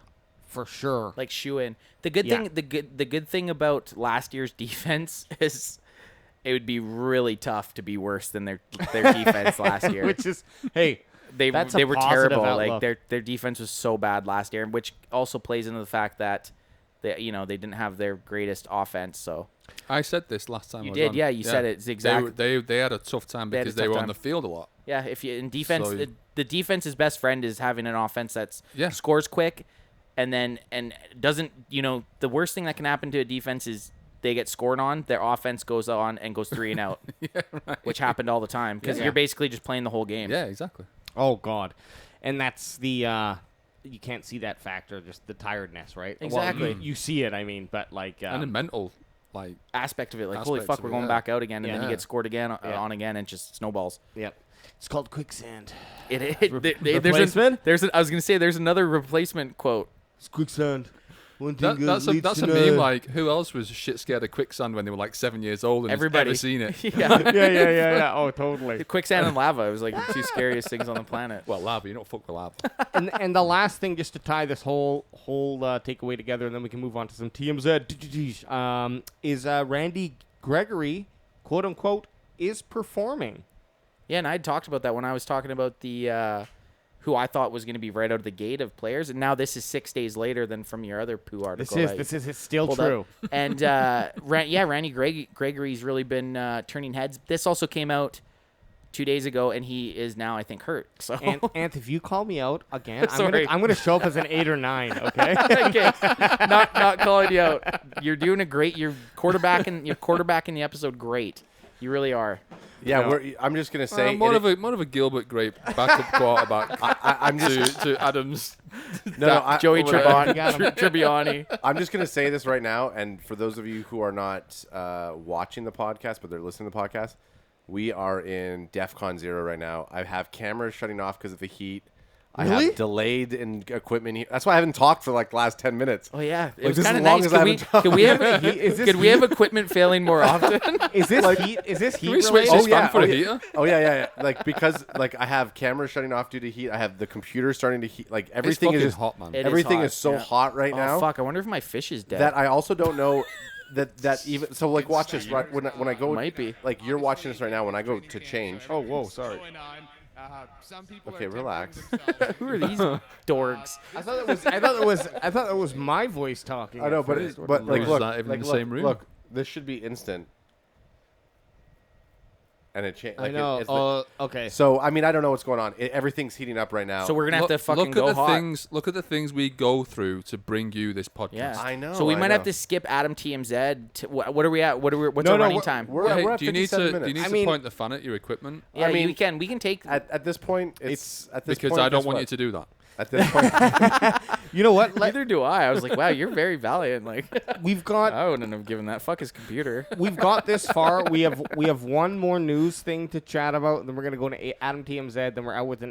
for sure. Like shoe in. The good Yeah. thing, the good thing about last year's defense is it would be really tough to be worse than their defense last year. Which is, hey, they that's a were positive terrible. outlook. Like their defense was so bad last year, which also plays into the fact that they didn't have their greatest offense. So I said this last time. You I was did, on. yeah, you said it. It's exactly- They had a tough time They had a because they tough were time. on the field a lot. yeah, if you in defense, So- the defense's best friend is having an offense that's Yeah. scores quick, and doesn't. The worst thing that can happen to a defense is they get scored on, their offense goes on and goes 3 and out, which happened all the time because Yeah. you're basically just playing the whole game. Yeah, exactly. oh God, and that's the you can't see that factor, just the tiredness, right? Exactly. Well, you see it, I mean, but like And the mental, like, Aspect of it, like holy Aspects fuck, of we're it, going yeah. back out again, and then you Yeah. get scored again Yeah. on again, and it just snowballs. yep, it's called quicksand. Replacement? I was gonna say there's another replacement quote. It's quicksand. One thing that's a meme. Like, who else was shit scared of quicksand when they were like 7 years old and Everybody. never seen it? Yeah. yeah. Oh, totally. Quicksand and lava. It was like the two scariest things on the planet. Well, lava. You don't fuck with lava. and the last thing, just to tie this whole takeaway together, and then we can move on to some TMZ. Is Randy Gregory, quote unquote, is performing. Yeah, and I had talked about that when I was talking about the who I thought was going to be right out of the gate of players, and now this is 6 days later than from your other poo article. This is it's still pulled up. true. And Randy Gregory's really been turning heads. This also came out 2 days ago, and he is now, I think, hurt. So Ant, if you call me out again, Sorry. I'm gonna show up as an 8 or 9. Okay. okay, not calling you out. You're doing a great. You're quarterbacking the episode great. You really are. Yeah, I'm just gonna say more of a Gilbert Grape backup quarterback. I'm just to Adams. Joey Got him. Tribbiani. I'm just gonna say this right now, and for those of you who are not watching the podcast but they're listening to the podcast, we are in DEFCON 0 right now. I have cameras shutting off because of the heat. I Really? have delayed in equipment here. That's why I haven't talked for like the last 10 minutes. Oh yeah, it Like, was this kind of as long nice. as I haven't talked. Could we have Is this could we have equipment failing more often? Is this heat? Is this heat we switch related? this fan for a heater? Oh yeah. Like because like I have cameras shutting off due to heat. I have the computer starting to heat. Like everything fucking is just hot, man. It is everything hot, is so yeah. hot right Oh now fuck! I wonder if my fish is dead. that I also don't know that even so. Like watch this right when I go. Might be. Like you're watching this right now. When I go to change. Oh, whoa, sorry. Okay, relax. Who are these dorks? I thought it was my voice talking. I know, at but first. like Is look, that even like, the look, same room? look, this should be instant. And it changed. I know. Oh, okay. So I mean, I don't know what's going on. Everything's heating up right now. So we're gonna have to fucking look go at the hot. things. Look at the things we go through to bring you this podcast. Yeah, I know, So we I might have know. to skip Adam TMZ. What are we at? What's No, our no, running we're- time? we're Hey, at do you need 57 to minutes. do you need I to mean- point the fan at your equipment? Yeah, I mean, we can take. At this point, it's at this Because point, I don't guess want what? you to do that. At this point, You know what? Neither do I. I was like, wow, you're very valiant. Like, We've got I wouldn't have given that. Fuck his computer. we've got this far. We have one more news thing to chat about, and then we're gonna go to Adam TMZ. Then we're out with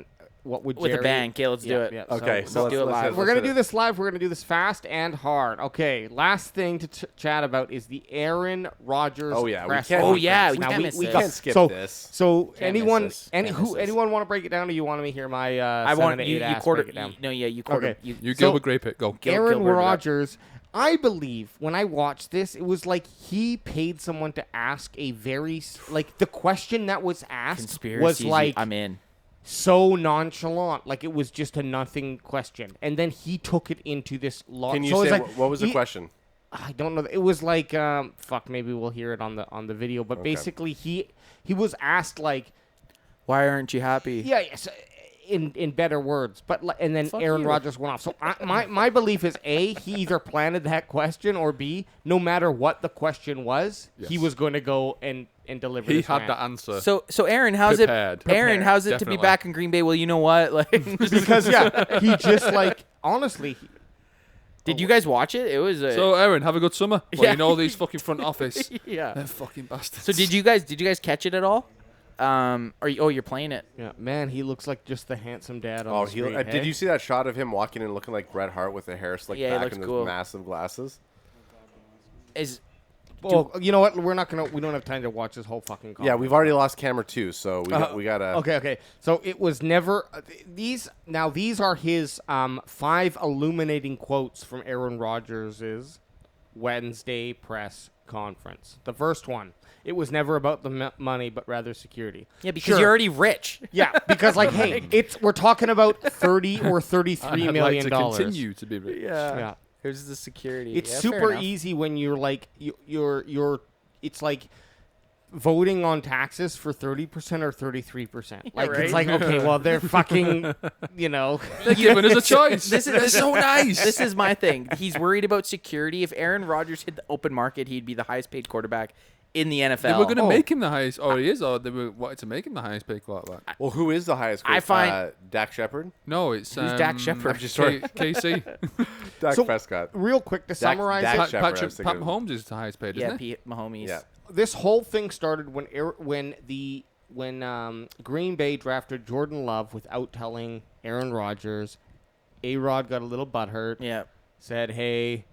what would With a Jerry? bang. Okay, let's do Yeah, it. yeah. okay. let's So do it live. We're gonna do this live. We're gonna do this fast and hard. Okay. Last thing to chat about is the Aaron Rodgers. Oh, yeah, we press can't- Oh, yeah, conference. we Now, can't miss we this. got- Can't skip so, this. So Can't anyone, miss this. any Can't who miss this. anyone want to break it down, or you want me to hear my? I want 7 to you. 8 You ass quarter. break it down? No, yeah, you quarter. Okay. You So- Gilbert Grape it. Go. Aaron Gilbert, yeah. Rodgers, I believe when I watched this, it was like he paid someone to ask a very like the question that was asked Conspiracy. was like I'm in. so nonchalant, like it was just a nothing question, and then he took it into this long. Can you so it was say like, what was the he- question? I don't know. It was like fuck. Maybe we'll hear it on the video. But basically, he was asked like, Why aren't you happy? yeah, yes, in better words. But and then Fuck Aaron you. Rodgers went off. So my belief is A, he either planted that question, or B, no matter what the question was, he Yes. was going to go and deliver. He this had rant. that answer. So Aaron, how's Prepared. it? Aaron, how's it to Definitely. be back in Green Bay? Well, you know what? Like, because yeah, he just like honestly. Did you guys watch it? It was a So, Aaron, have a good summer. Well, Yeah. you know these fucking front office. yeah. They're fucking bastards. So did you guys catch it at all? You're playing it. Yeah, man, he looks like just the handsome dad on Oh, the screen. did hey? you see that shot of him walking in looking like Bret Hart with the hair slicked Yeah, he back looks and those cool. massive glasses? Oh, you know what? We don't have time to watch this whole fucking. Yeah, we've already lost camera 2, so we gotta. Okay. So it was never these. Now these are his 5 illuminating quotes from Aaron Rodgers' Wednesday press conference. The first one: "It was never about the money, but rather security." Yeah, because Sure. you're already rich. Yeah, because like, hey, we're talking about 30 or 33 I'd million like to dollars. continue to be rich. Yeah. Here's the security. It's Yeah, fair super enough. easy when you're like you're it's like voting on taxes for 30% or 33%. Like right. it's like, okay, well they're fucking, you know. They're giving us a choice. This is They're so nice. This is my thing. He's worried about security. If Aaron Rodgers hit the open market, he'd be the highest paid quarterback in the NFL. They were going to make him the highest, or he is, or they were wanted to make him the highest paid quarterback. Well, who is the highest? I find- Dak Shepard, No, it's Who's Dak Shepard? I'm just sorry, KC. Dak So- Prescott. Real quick to summarize Dak it, Pat, Shepard, I was Pat thinking of. Mahomes is the highest paid, yeah, isn't he? Pete Mahomes. Yeah. this whole thing started when Green Bay drafted Jordan Love without telling Aaron Rodgers. A-Rod got a little butthurt. Yeah. Said, "Hey,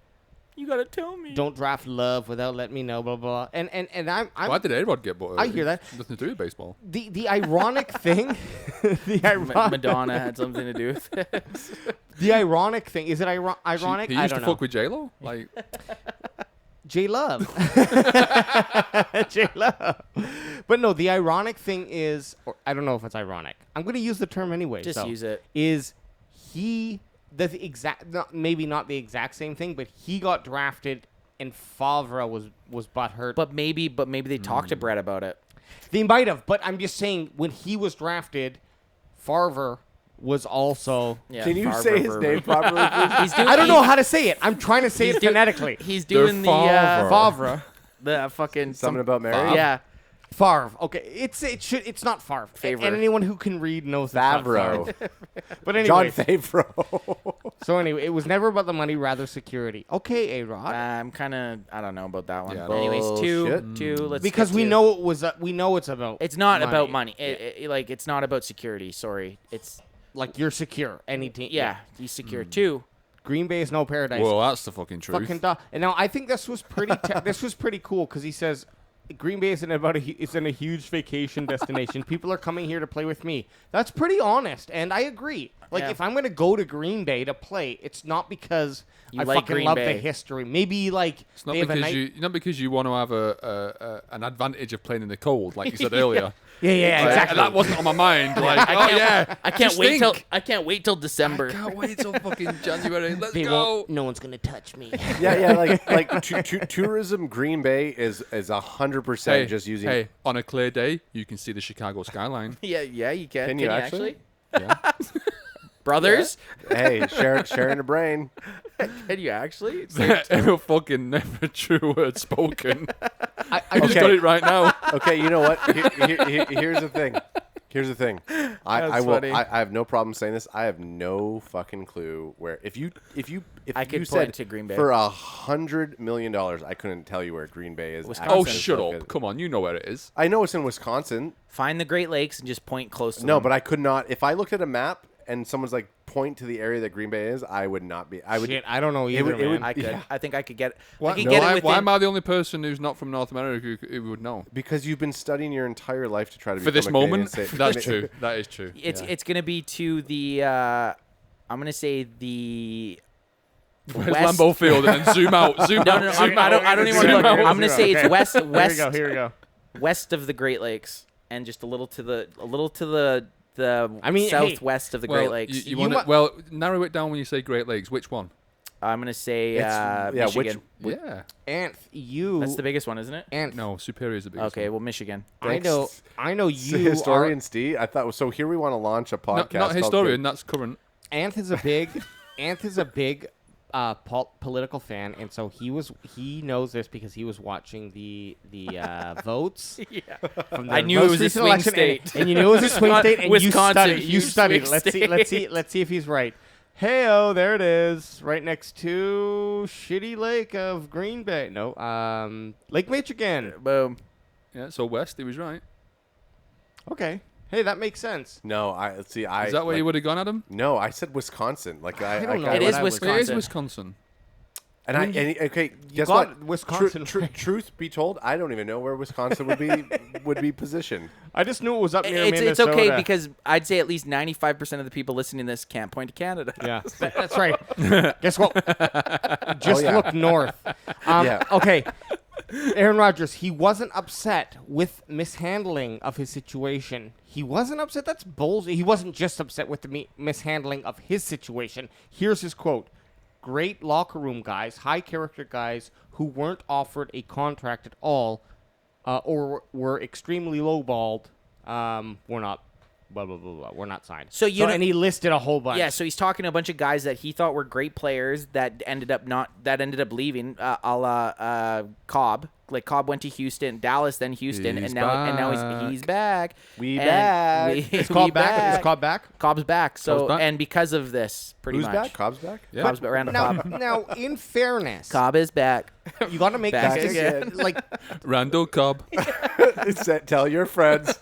You gotta tell me. don't draft Love without letting me know." Blah blah. And I'm Why did A-Rod get bought? I hear that. Nothing to do with baseball. the ironic thing. Madonna had something to do with it. The ironic thing is it ironic? He I used don't to know. fuck with J-Lo. Like, J Love. J Love. But no, the ironic thing is, or I don't know if it's ironic. I'm going to use the term anyway. Just use it. Is he the exact? Maybe not the exact same thing, but he got drafted, and Favre was butthurt. But maybe they talked to Brett about it. They might have. But I'm just saying, when he was drafted, Favre was also. Yeah, Can you Favre, say his Favre. name properly, please? He's doing, I don't know how to say it. I'm trying to say it phonetically. He's doing the Favre. the fucking Something about Mary? Yeah. Favre. Okay, it's not Favre. Favre. And anyone who can read knows it's not Favreau. Favre. But John anyway, Favreau. so anyway, it was never about the money, rather security. Okay, A-Rod. I'm kind of I don't know about that one. Yeah, But anyways, bullshit. two. Let's Because get we to- know it was. We know it's about. it's not money. about money. It's not about security. Sorry, it's Like you're secure. Any team. yeah. He's secure. Two. Green Bay is no paradise. well, that's the fucking truth. Fucking duh. And now I think this was pretty. This was pretty cool because he says. Green Bay isn't about it's in a huge vacation destination. People are coming here to play with me. That's pretty honest, and I agree. Like Yeah. if I'm going to go to Green Bay to play, it's not because You I like fucking Green love Bay. the history. Maybe like It's not they have a because you want to have an advantage of playing in the cold, like you said earlier. Yeah, Like, exactly. That wasn't on my mind. Like, oh yeah, I can't just wait till think. I can't wait till December. I can't wait till fucking January. Let's They go. won't, no one's going to touch me. yeah, like tourism. Green Bay is 100% just using. Hey, on a clear day, you can see the Chicago skyline. Yeah, you can. Can you actually? Yeah. Brothers, Hey, sharing a brain. can you actually? Ever fucking never true word spoken. I Just Okay. got it right now. Okay, you know what? Here's the thing. Here's the thing. I That's will. funny. I have no problem saying this. I have no fucking clue where. If I could you point said to Green Bay. for $100 million, I couldn't tell you where Green Bay is. Wisconsin. Oh, actually shut located. up. Come on, you know where it is. I know it's in Wisconsin. Find the Great Lakes and just point close to No, them. but I could not. If I looked at a map and someone's like point to the area that Green Bay is, I would not be. I would. Shit, I don't know either, would- it man. would- I could. Yeah. I think I could get. Why, I could no, get why, it within. why am I the only person who's not from North America who would know? Because you've been studying your entire life to try to For become this a Canadian moment, citizen. that's true. That is true. It's gonna be to the. I'm gonna say the. Where's West- Lambeau Field? And then zoom out. Zoom No, out. no, no. zoom I out. don't even Zoom want to look. out. I'm gonna say it's west, Here we go. west of the Great Lakes, and just a little to the I mean, hey, southwest of the Great Well, Lakes. you want mu- to well narrow it down when you say Great Lakes. Which one? I'm gonna say yeah, Michigan. Yeah. Anth, you. That's the biggest one, isn't it? Anth, No, Superior is the biggest. Okay, one. well Michigan. I know you. historian Steve. I thought so. Here we want to launch a podcast. Not called historian. That's current. Anth is a big political fan, and so he knows this because he was watching the votes. Yeah. From the I knew it most was a recent swing election, state. and you knew it was a swing state, and Wisconsin, you huge studied. swing Let's see state. if he's right. Hey-oh, there it is. Right next to Shitty Lake of Green Bay. No, Lake Michigan. Boom. Yeah, so West, he was right. Okay. Hey, that makes sense. No, let's see. Is that where you would have gone, Adam? No, I said Wisconsin. Like I don't know. got It is I was- It is Wisconsin. Wisconsin. okay, guess got what? Wisconsin right. Truth be told, I don't even know where Wisconsin would be positioned. I just knew it was up near It's Minnesota. okay because I'd say at least 95% of the people listening to this can't point to Canada. Yeah, that's right. Guess what? Just yeah. look north. Yeah. Okay. Aaron Rodgers, he wasn't upset with mishandling of his situation. He wasn't upset. That's bullshit. He wasn't just upset with the mishandling of his situation. Here's his quote. Great locker room guys, high character guys who weren't offered a contract at all or were extremely lowballed, were not blah, blah, blah, blah. We're not signed. And he listed a whole bunch. Yeah, so he's talking to a bunch of guys that he thought were great players that ended up leaving, a la Cobb. Like Cobb went to Houston, Dallas, then Houston, He's and now he's back. We And back. Is Cobb back? Is Cobb back? Cobb's back. So Cobb's back. and because of this, pretty Who's much. back? Cobb's back. Yeah. Cobb's back. Randall Cobb. Now, in fairness, Cobb is back. you got to make Back this again. like Randall Cobb. Tell your friends.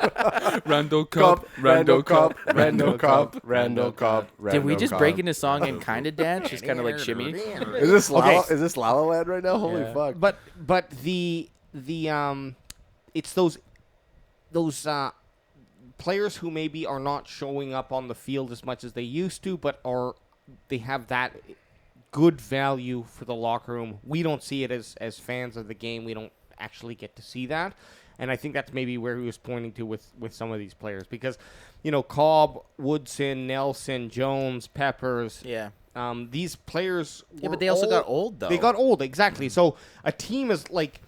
Randall Cobb. Randall Cobb. Randall Cobb. Randall Cobb. Did we just Cobb. break into song and kind of dance? Just kind of like shimmy. Is this La La Land right now? Holy fuck! but the it's those players who maybe are not showing up on the field as much as they used to, but they have that good value for the locker room. We don't see it as fans of the game. We don't actually get to see that. And I think that's maybe where he was pointing to with some of these players. Because, Cobb, Woodson, Nelson, Jones, Peppers. Yeah. These players Yeah, were but they also all- got old, though. They got old, exactly. So a team is like,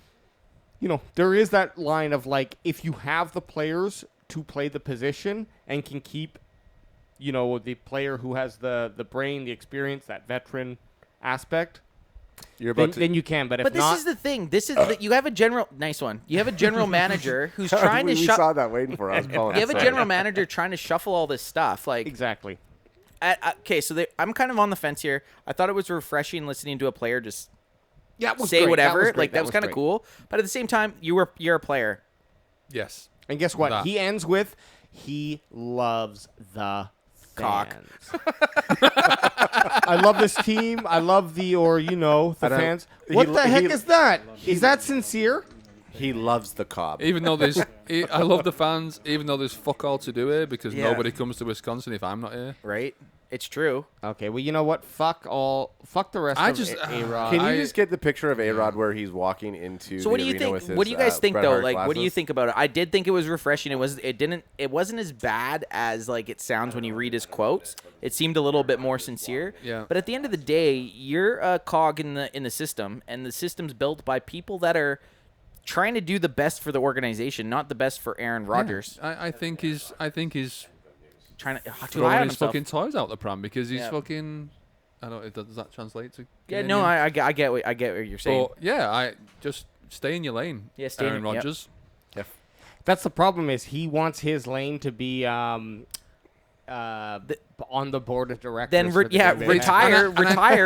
there is that line of like, if you have the players to play the position and can keep, the player who has the brain, the experience, that veteran aspect, then you can. But if But this not, is the thing. You have a general nice one. You have a general manager who's trying to we saw that waiting for us. You have a general manager trying to shuffle all this stuff. Like exactly. okay, so I'm kind of on the fence here. I thought it was refreshing listening to a player just Yeah, it was say great. whatever. That was kind of great. cool. But at the same time, you're a player. Yes. And guess what? That. He ends with, he loves the Cock. fans. I love this team. I love the fans. What the heck is that? Is that sincere? He loves the Cobb. Even though I love the fans, even though there's fuck all to do here because Yeah. nobody comes to Wisconsin if I'm not here. Right? It's true. Okay, well, you know what? Fuck the rest I of just- A-Rod. Can you I- just get the picture of A-Rod where he's walking into So what do the you arena think? with his, What do you guys think Bret though? Hart Like, what do you glasses? think about it? I did think it was refreshing. It wasn't as bad as like it sounds when you read his quotes. It seemed a little bit more sincere. Yeah. But at the end of the day, you're a cog in the system, and the system's built by people that are trying to do the best for the organization, not the best for Aaron Rodgers. I think he's Trying to too high throwing on his himself. fucking toys out the pram because he's Yeah. fucking. I don't. Does that translate to? Yeah, Canadian? no, I get what you're saying. But yeah, I just stay in your lane. Yeah, stay in Aaron your- yep. Rodgers. That's the problem is he wants his lane to be on the board of directors. then for the Green Bay retire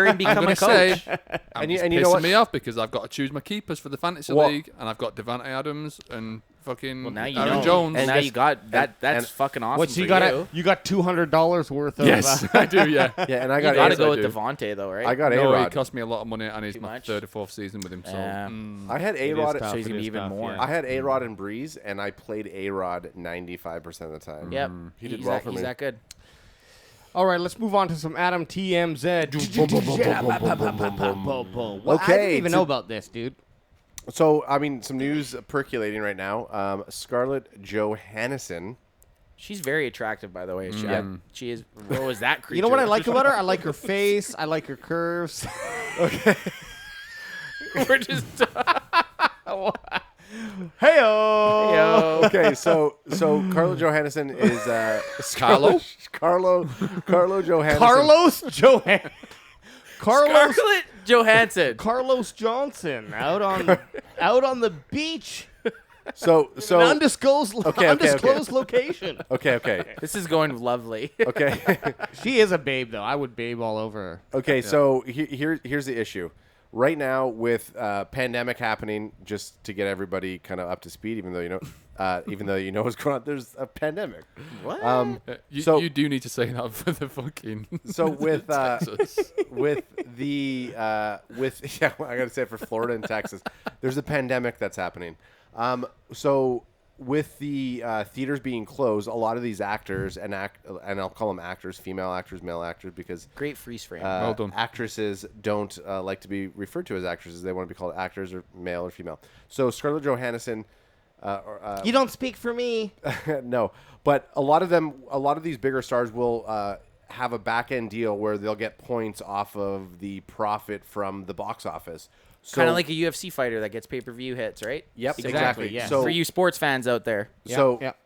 and I'm become gonna a coach. say, And it's you know pissing what? me off because I've got to choose my keepers for the fantasy Well- league, and I've got Devante Adams and fucking Well, now you Aaron know. Jones. And now you got that. That's and- fucking awesome. What for you got $200 worth of yes, I do. Yeah, Yeah, and I You got got to A- go with do. Devontae though, right? I got no, he A-Rod. cost me a lot of money, and he's Too my much? third or fourth season with him. So Yeah. I had It is A-Rod. tough. So he's It gonna be is even tough, more. yeah. I had A-Rod and Breeze, and I played A-Rod 95% of the time. Yep. He did he's well that, for he's me. that good. All right, let's move on to some Adam TMZ. Well, I Okay, didn't even know about this, dude. So, I mean, some news percolating right now. Scarlett Johansson. She's very attractive, by the way. She is. What was that creature? You know what I like about her? I like her face. I like her curves. We're just. Hey-o. Okay, so Carlo Johansson is Carlo? Carlo Johansson. Carlos Johan. Scarlett Johansson. Carlos Johnson out on the beach So An undisclosed, Okay. location. Okay. This is going lovely. Okay. She is a babe, though. I would babe all over her. Okay, so here's the issue. Right now, with pandemic happening, just to get everybody kind of up to speed, even though you know what's going on, there's a pandemic. What? You do need to say that for the fucking. So with Texas. with I gotta say it for Florida and Texas, there's a pandemic that's happening. So with the theaters being closed, a lot of these actors and I'll call them actors, female actors, male actors, because Great freeze frame. Well done. actresses don't like to be referred to as actresses. They want to be called actors or male or female. So Scarlett Johansson, You don't speak for me. no, but a lot of these bigger stars will have a back end deal where they'll get points off of the profit from the box office. So, Kind of like a UFC fighter that gets pay-per-view hits, right? Yep, Exactly, yeah. So For you sports fans out there.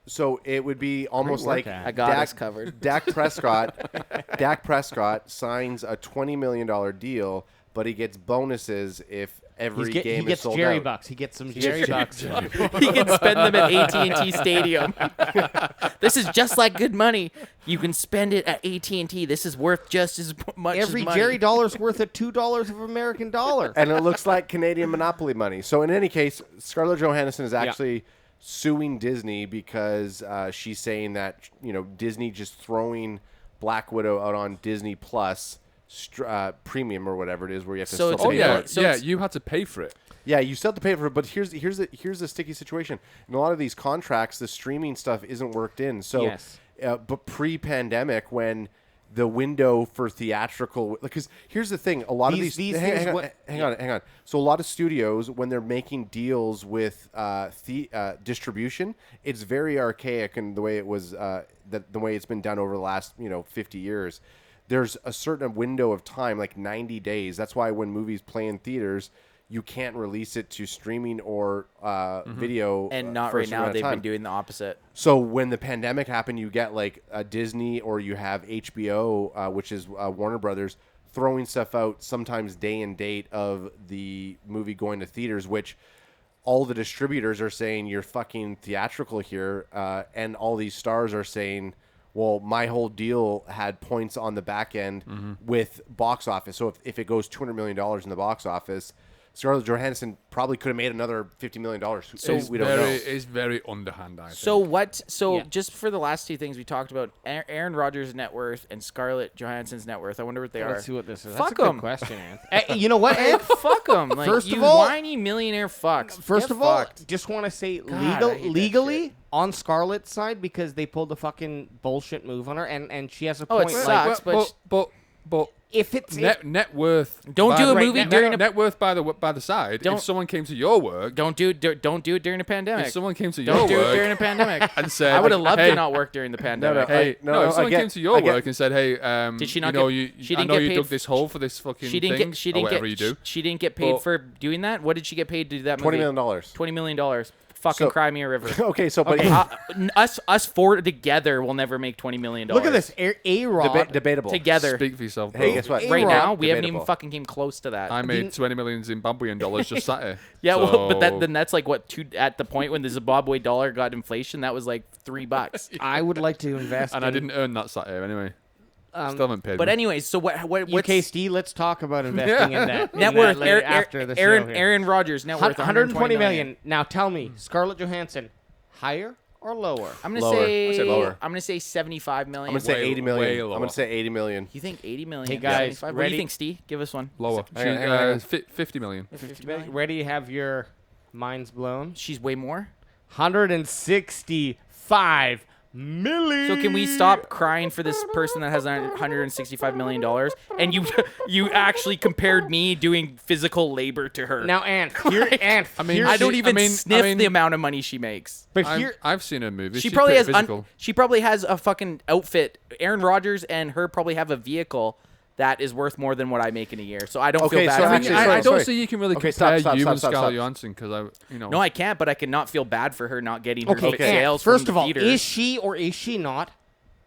So it would be almost work like at. I got us covered. Dak Prescott signs a $20 million deal, but he gets bonuses if every game he gets is sold Jerry out. bucks. He gets some Jerry bucks. He can spend them at AT&T Stadium. This is just like good money. You can spend it at AT&T. This is worth just as much Every as money. Jerry dollar's worth of $2 of American dollar. And it looks like Canadian monopoly money. So in any case, Scarlett Johansson is actually suing Disney because she's saying that Disney just throwing Black Widow out on Disney Plus premium or whatever it is, where you have to. So still it's pay for it. So yeah. it's- You had to pay for it. Yeah, you still have to pay for it, but here's the sticky situation. In a lot of these contracts, the streaming stuff isn't worked in. So, Yes. But pre-pandemic, when the window for theatrical, because here's the thing, a lot of These these things hang on. So a lot of studios, when they're making deals with distribution, it's very archaic in the way it was the way it's been done over the last 50 years. There's a certain window of time, like 90 days. That's why when movies play in theaters, you can't release it to streaming or video. And not for a right certain now. amount of They've time. been doing the opposite. So when the pandemic happened, you get like a Disney or you have HBO, which is Warner Brothers, throwing stuff out sometimes day and date of the movie going to theaters, which all the distributors are saying you're fucking theatrical here, and all these stars are saying, well, my whole deal had points on the back end with box office. So if it goes $200 million in the box office, Scarlett Johansson probably could have made another $50 million. So we don't know. It's very underhand, I think. So Yeah. just for the last two things we talked about, Aaron Rodgers' net worth and Scarlett Johansson's net worth. I wonder what they are. Let's see what this is. Fuck That's a 'em. good question, Anth. You know what, Anth? Fuck them. Like, First you of all- whiny millionaire fucks. First Get of all, fucked. just want to say I hate that legally shit. on Scarlett's side, because they pulled a fucking bullshit move on her, and she has a Oh, point. it like, sucks. but if it's net worth. Don't do a right, movie net, during a- net worth by the side. Don't- If someone came to your work, Don't do it during a pandemic. if someone came to Don't do your it work during a pandemic. and said, I would have loved hey, to not work during the pandemic. Hey, No, if someone I came get- to your I get- work and said, "Hey, Did she not you know, get- she I didn't know get you paid dug f- this hole for this fucking She didn't thing, get. She or didn't whatever get. you do." She didn't get paid But- for doing that. What did she get paid to do that $20 movie? million. $20 million. Fucking So- cry me a river. Okay, so but Us four together will never make $20 million. look at this, A-Rod. debatable. Together. Speak for yourself, bro. Hey, guess what? Right A-Rod. now, we haven't even Debatable. fucking came close to that. I made 20 million Zimbabwean dollars just sat here. Yeah, well, but So- then that's like what at the point when the Zimbabwe dollar got inflation, that was like $3. I would like to invest and in I didn't earn that sat here anyway. Still haven't paid. But me. anyways, so what's UKSD, let's talk about investing in that. net in worth? that later after the show Aaron here. Aaron Rodgers net worth 120 million. Now tell me, Scarlett Johansson, higher or lower? I'm gonna Lower. say I said lower. I'm gonna say 75 million. I'm gonna say Way- 80 million. way I'm lower. gonna say 80 million. You think 80 million? Hey, guys, 75? What do ready? you think, Steve? Give us one. Lower. Hang on, hang on. 50 million. 50 million? Ready to have your minds blown? She's way more. 165 million. So can we stop crying for this person that has 165 million dollars? And you actually compared me doing physical labor to her. Now, Ant, here, Ant. I mean, I don't she- even I mean- sniff I mean- the amount of money she makes. but here, I've seen her movies. She She's probably has pretty physical. she probably has a fucking outfit. Aaron Rodgers and her probably have a vehicle that is worth more than what I make in a year. So I don't Okay, feel bad. so for actually- her. I sorry, don't sorry. see you can really Okay, compare stop, you stop, and stop, Scarlett stop. Johansson because No, I can't, but I cannot feel bad for her not getting her okay, sales Ant, first from of all, the theater. is she or is she not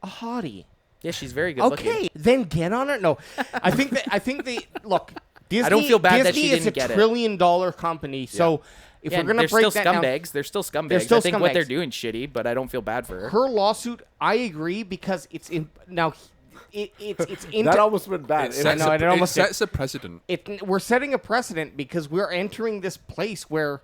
a hottie? Yeah, she's very good Okay, looking. then get on her. No, I think they look. Disney, I don't feel bad that she Disney is didn't a get it. $1 trillion company. So if Yeah, we're gonna they're break still that down, scumbags. They're still scumbags. They're still I think what scumbags. they're doing shitty, but I don't feel bad for her. her lawsuit, I agree because it's in now. It's That almost went bad. It sets, know, a, it it almost sets a precedent. we're setting a precedent because we're entering this place where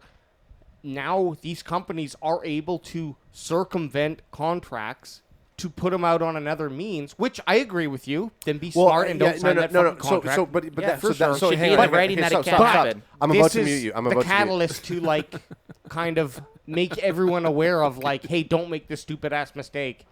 now these companies are able to circumvent contracts to put them out on another means, which I agree with you. Then be smart and don't sign that fucking contract. So, but Yeah, that, for so, that, sure. so Should hang be on, in the writing that it stop, can't stop, stop. happen. I'm This about to is mute you. I'm the about to mute you. catalyst to like kind of make everyone aware of like, hey, don't make this stupid ass mistake.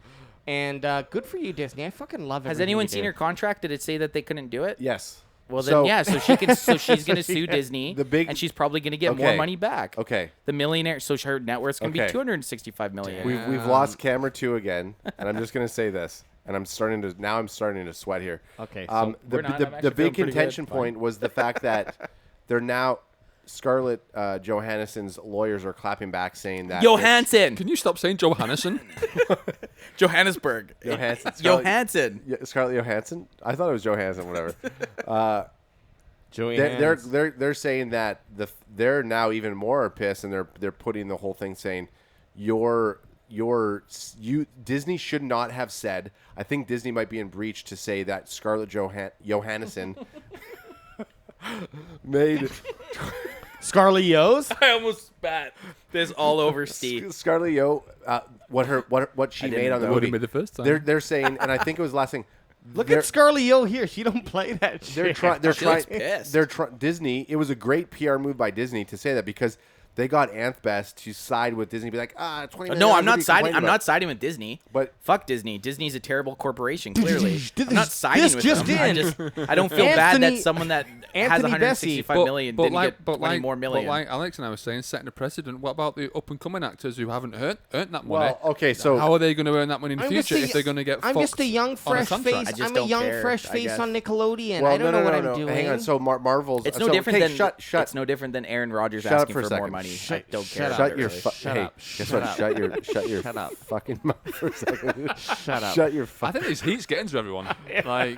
And good for you, Disney. I fucking love it. Has anyone seen her contract? Did it say that they couldn't do it? Yes. Well, then, So- yeah. So she can. So she's going to sue Disney, and she's probably going to get more Okay. money back. Okay. The millionaire. So her net worth's going to Okay. be $265 million. We've lost camera 2 again, and I'm just gonna say this, and I'm starting to sweat here. Okay, The we're not. I'm the actually big feeling pretty contention good. point was the fact that they're now Scarlett Johansson's lawyers are clapping back, saying that Johansson. Can you stop saying Johannesson? Johannesburg. Johansson. Johansson. Scarlett Johansson. I thought it was Johansson. Whatever. Joey They're saying that they're now even more pissed, and they're putting the whole thing saying you Disney should not have said. I think Disney might be in breach to say that Scarlett Johansson made Scarlett Yo's. I almost spat this all over Steve. Scarlett Yo what she didn't made on the know. Would've movie. been the first time. They're saying, and I think it was the last thing. Look they're- at Scarlett Yo here. She don't play that shit. They're trying. They're She looks trying. pissed. They're Disney. It was a great PR move by Disney to say that because they got Anthbest to side with Disney, be like, $20 million. No, I'm what are not you siding. complaining I'm about? not siding with Disney. But- fuck Disney. Disney's a terrible corporation. Clearly, This- I'm not siding this with just them. in. I don't feel bad that Anthony- someone that has Anthony Bessie. 165 million didn't get 20 more million. But like Alex and I were saying, setting a precedent. What about the up and coming actors who haven't earned that money? Well, okay, so how are they going to earn that money in the I'm future just a- if they're going to get? I'm just a fucked young on fresh contract? face. I just I'm a don't young care, fresh I face guess. on Nickelodeon. well, I don't know what I'm no. doing. Hang on. So Marvel's. It's no so, different okay, than shut. It's no different than Aaron Rodgers Shut up asking for a for more second. money. I Shut- don't shut care. up. Shut your really. Shut up. Guess Shut what? up. Shut your Shut up. fucking mouth for a second. Shut up. Shut your. I think this heat's getting to everyone. Like,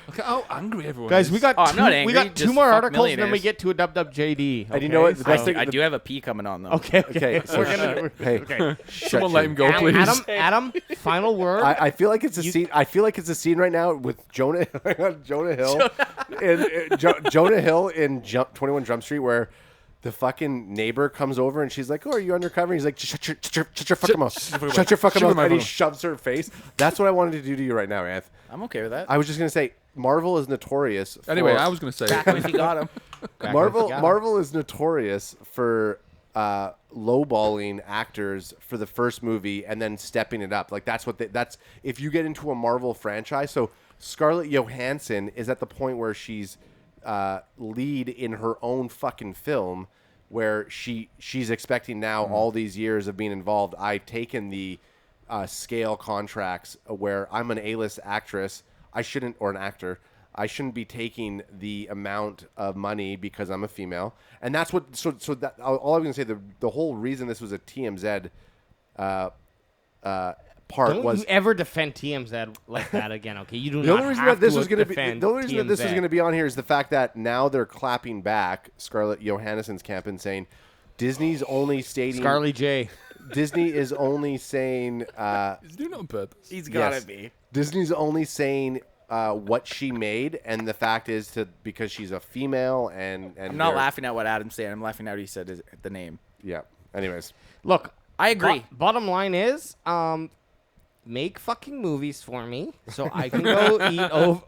look at how angry everyone Guys, is. we got Oh, I'm two, not we angry, got two just more fuck articles, and then we millionaires. get to a WWJD. And you know what? The best thing- I do have a pee coming on though. Okay. Okay. So hey, Someone let him go, please. Adam, final word. I feel like it's a scene. I feel like it's a scene right now with Jonah Hill, Jonah Hill in 21 Jump Street, where the fucking neighbor comes over and she's like, "Oh, are you undercover?" And he's like, "Shut your fucking mouth! Shut your fucking mouth!" And he shoves her face. That's what I wanted to do to you right now, Anth. I'm okay with that. I was just gonna say, Marvel is notorious. Anyway, for, I was going to say. Back when he got him. Marvel is notorious for lowballing actors for the first movie and then stepping it up. Like that's if you get into a Marvel franchise. So Scarlett Johansson is at the point where she's lead in her own fucking film, where she's expecting now all these years of being involved. I've taken the scale contracts where I'm an A-list actress. I shouldn't, or an actor. I shouldn't be taking the amount of money because I'm a female, and that's what. So that all I'm gonna say. The whole reason this was a TMZ part Don't was you ever defend TMZ like that again, okay? You do the not only reason have that this to was going to be defend the only reason that this was TMZ. going to be on here is the fact that now they're clapping back Scarlett Johansson's camp and saying Disney's only stating Scarlett J. Disney is only saying He's doing it on purpose. He's yes. be. Disney's only saying what she made, and the fact is because she's a female and I'm not they're- laughing at what Adam's saying. I'm laughing at what he said the name. Yeah. Anyways, Look, I agree. Bottom line is, make fucking movies for me so I can go eat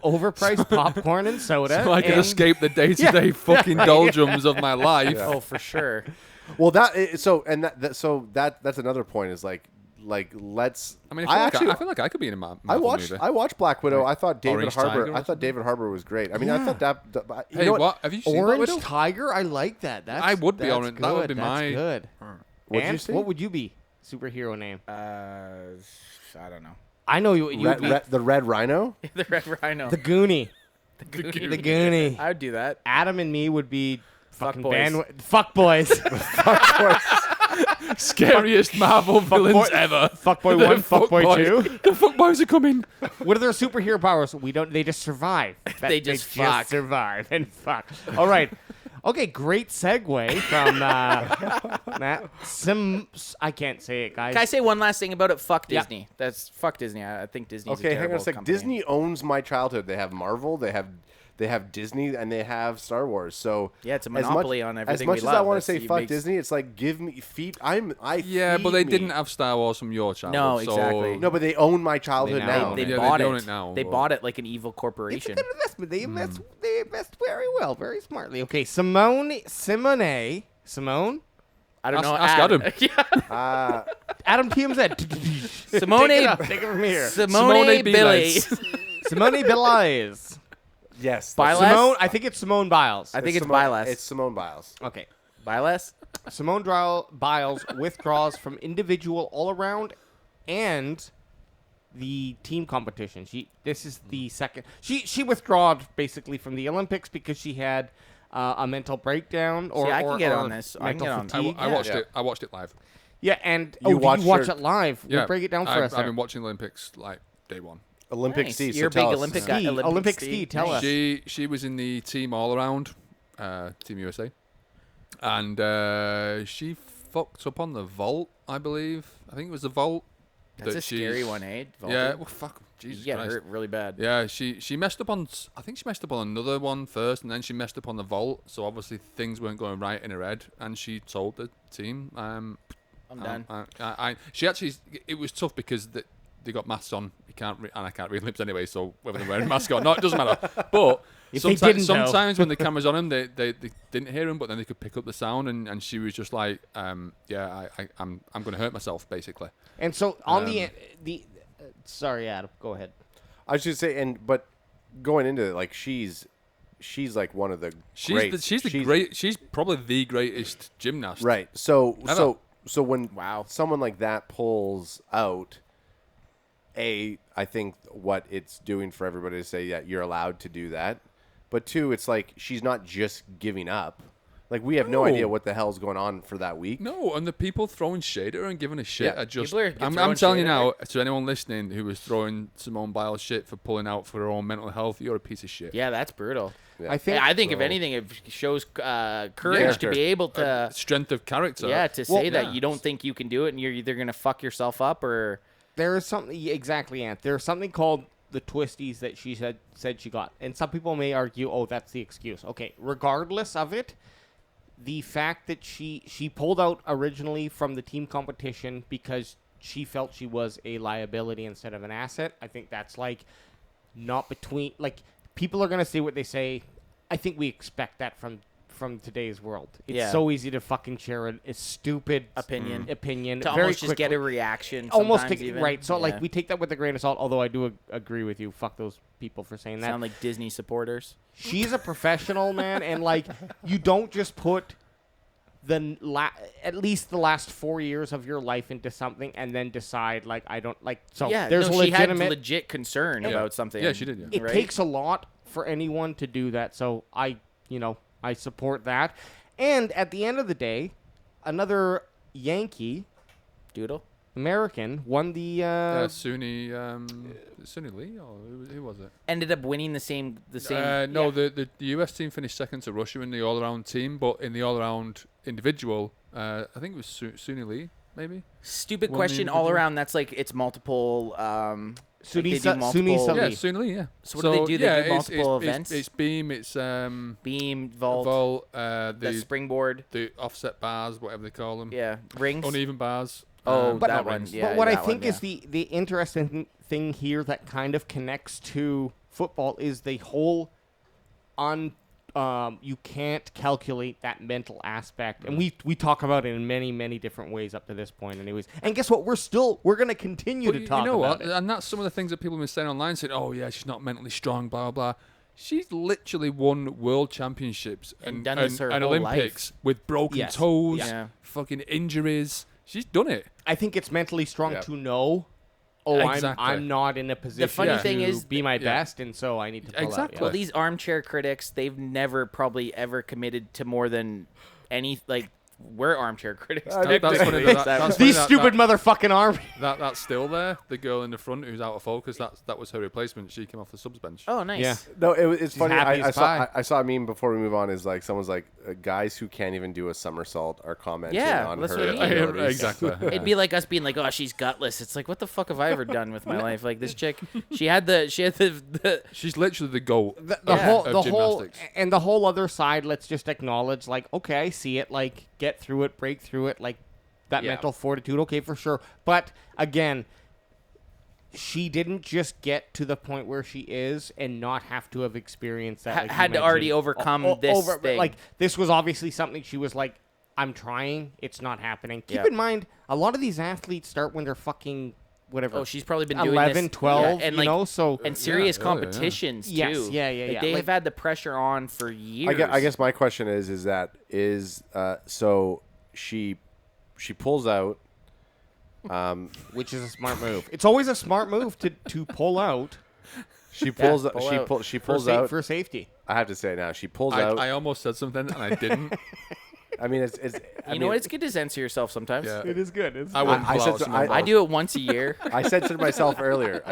overpriced popcorn and soda. So I can and- escape the day-to-day fucking doldrums of my life. Oh, for sure. well that's another point is like let's. I mean, I feel like I could be in a Marvel movie. I watched Black Widow. I thought David Orange Harbour. Tiger or I thought David Harbour was great. I mean, I thought that. You Hey, know what? Have you seen Black Orange Widow? Tiger, I like that. That's, I would be that's on it. Good. That would be that's my- good. What'd you And say? what would you be? Superhero name. I don't know. I know you would be The Red Rhino. The Red Rhino. the Goonie. The Goonie. The Goonie. I would do that. Adam and me would be fucking boys. fuck boys. scariest Marvel villains ever. Fuckboy The 1, Fuckboy fuckboys. 2. The fuckboys are coming. What are their superhero powers? We don't. They just survive. They just fuck. survive and fuck. All right. Okay, great segue from that. I can't say it, guys. Can I say one last thing about it? Fuck Yeah. Disney. That's fuck Disney. I think Disney's Okay, a hang on a terrible sec. company. Disney owns my childhood. They have Marvel, they have Disney, and they have Star Wars. So Yeah, it's a as much- monopoly on everything As much we as I love. want to say That's- fuck makes- Disney, it's like give me feet. Yeah, but they feed me. didn't have Star Wars from your childhood. No, so exactly. No, but they own my childhood They now. now They Yeah, they bought own it. it now, They but- bought it like an evil It's a corporation. good investment. They invest. They invest very well, very smartly. Okay, Simone. I don't know. Ask Adam. Yeah. Adam TMZ. Simone. Take it from here. Simone Billy. Biles. Simone Biles. Yes, Biles? Simone. I think it's Simone Biles. I think it's Simone, Biles. It's Simone Biles. Okay. Biles? Simone Biles withdraws from individual all-around and the team competition. This is the second. She withdrawed basically from the Olympics because she had a mental breakdown or See, I can get or on this. I can mental get on- fatigue. I watched it. I watched it live. Yeah, and You did watched you watch her- it live? Yeah, Break it down for us. I've been watching the Olympics like day one. Olympic Nice. ski. So You're a big tell us. Olympic guy. Olympic ski. Tell us. She was in the team all around, Team USA, and she fucked up on the vault. I believe. I think it was the vault. That's that a scary one, eh? Yeah. Well, fuck. You Jesus get Christ. hurt really bad. Yeah, she messed up on. I think she messed up on another one first, and then she messed up on the vault. So obviously things weren't going right in her head, and she told the team. I'm done. She actually. It was tough because they got masks on. You can't, and I can't read lips anyway. So whether they're wearing a mask or not, it doesn't matter. But If they didn't, though. sometimes when the camera's on them, they didn't hear him, but then they could pick up the sound, and she was just like, I'm going to hurt myself basically. And so on the sorry, Adam, go ahead. I should say, but going into it, like she's like one of the greats. She's probably the greatest gymnast. Right. So Ever. so when Wow. someone like that pulls out, I think what it's doing for everybody to say that you're allowed to do that, but two, it's like she's not just giving up. Like we have no No. idea what the hell's going on for that week. No, and the people throwing shade at her and giving a shit Yeah. are just. People are I'm throwing telling you shade at now, to anyone listening who was throwing Simone Biles shit for pulling out for her own mental health, you're a piece of shit. Yeah, that's brutal. Yeah. I think. I think if so. anything, it shows courage Character. to be able to, Strength of character. to say that yeah. you don't think you can do it, and you're either gonna fuck yourself up or. There is something exactly, Ant. There's something called the twisties that she said she got, and some people may argue, oh, that's the excuse. Okay, regardless of it, the fact that she pulled out originally from the team competition because she felt she was a liability instead of an asset. I think that's like not between like people are gonna say what they say. I think we expect that from today's world. It's Yeah. so easy to fucking share a stupid Opinion. opinion To very almost just get quickly. a reaction. Almost sometimes take, even. right. So Yeah. like we take that with a grain of salt. Although I do agree with you. Fuck those people for saying that. sound like Disney supporters. She's a professional, man, and like you don't just put at least the last 4 years of your life into something and then decide like I don't like. So Yeah, there's no, she had legitimate. legit concern about something. Yeah, she did. Yeah. It right? takes a lot for anyone to do that. So I support that. And at the end of the day, another Yankee Doodle. American won the. Suni Lee or who was it? Ended up winning the same. No, the US team finished second to Russia in the all-around team, but in the all-around individual, I think it was Suni Lee, maybe. Stupid Won the question all individual. around. That's like it's multiple. Like they do Sunisa multiple- Lee. Yeah, Suni Lee. Yeah. So what do they do? They do yeah, multiple it's, events? It's beam. It's beam, vault, vault, the the springboard. offset bars, whatever they call them. Yeah, rings. Uneven bars. Oh, but that not one. rings. Yeah, but what I that think one, is the interesting thing here that kind of connects to football is the whole you can't calculate that mental aspect, and we talk about it in many different ways up to this point, anyways. And guess what? We're gonna continue to talk you know about what? it. And that's some of the things that people have been saying online, saying, "Oh yeah, she's not mentally strong." Blah blah. She's literally won world championships And done this her and whole Olympics with broken Yes. toes, Yeah. fucking injuries. She's done it. I think it's mentally strong Yeah. to know. Oh, Exactly. I'm not in a position funny thing to is- be my yeah. best, and so I need to pull Exactly. out. Well, these armchair critics, they've never probably ever committed to more than any like we're armchair critics. I mean, That's funny. technically. That's These funny stupid motherfucking army. That's still there. The girl in the front who's out of focus. That was her replacement. She came off the subs bench. Oh, nice. Yeah. No, it's funny. happy I as saw pie. I saw a meme before we move on. Is like someone's like guys who can't even do a somersault are commenting Yeah, on that's her what I mean. abilities. Exactly. It'd be like us being like, "Oh, she's gutless." It's like, what the fuck have I ever done with my life? Like this chick, she had the She's literally the goat. The Yeah. whole, Of the whole, gymnastics. and the whole other side. Let's just acknowledge, like, okay, I see it. Like, get through it, break through it. Like, that Yeah. mental fortitude. Okay, for sure. But again, she didn't just get to the point where she is and not have to have experienced that. Like you had to already mentioned. overcome this thing. Like, this was obviously something she was like, I'm trying. It's not happening. Keep Yeah. in mind, a lot of these athletes start when they're fucking whatever. Oh, she's probably been doing 11, this, 12, and you like, know, so and serious yeah. competitions Yes, too. yeah, Like, yeah. They Like- have had the pressure on for years. I guess my question is so she pulls out. which is a smart move. It's always a smart move to pull out She pulls. pull out. She for, pulls out. for safety. I have to say now, she pulls out. I almost said something and I didn't. I mean, it's. You know what? It's good to censor yourself sometimes. Yeah. It is good. It's I wouldn't I pull said out so- someone I I else. do it once a year. I censored myself earlier.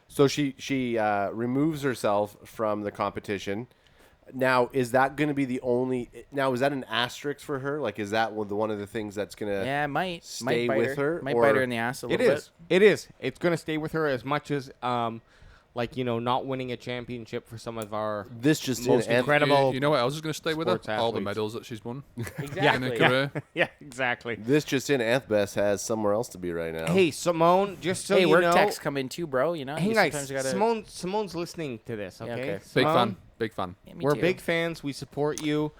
So she removes herself from the competition. Now, is that going to be the only? Now, is that an asterisk for her? Like, is that one of the things that's going to? Yeah, it might Stay bite with her, Might or- bite her in the ass a It little is. bit. It is. It's going to stay with her as much as, like, you know, not winning a championship for some of our This just most in. incredible. You know what else is going to stay with her? sports All the athletes. medals that she's won in Exactly. her career. Yeah, exactly. This just in. Anthbest has somewhere else to be right now. Hey, Simone, just so Hey, you work know. texts come in too, bro. You know, Hey, you guys, sometimes gotta. Simone's listening to this, okay? okay. Big Simone, fan. Big fan. Yeah, me We're too. big fans. We support you.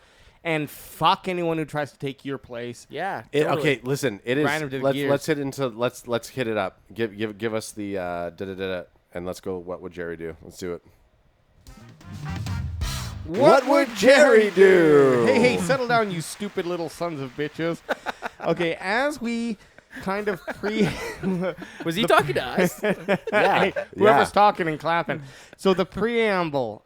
And fuck anyone who tries to take your place. Yeah. Totally. Okay, listen. It is. Grind 'em to the Let's gears. hit into. Let's hit it up. Give us the da-da-da-da, and let's go. What would Jerry do? Let's do it. What would Jerry do? Hey, settle down, you stupid little sons of bitches. Okay, as we kind of Was he talking to us? Hey, whoever's talking and clapping. So the preamble,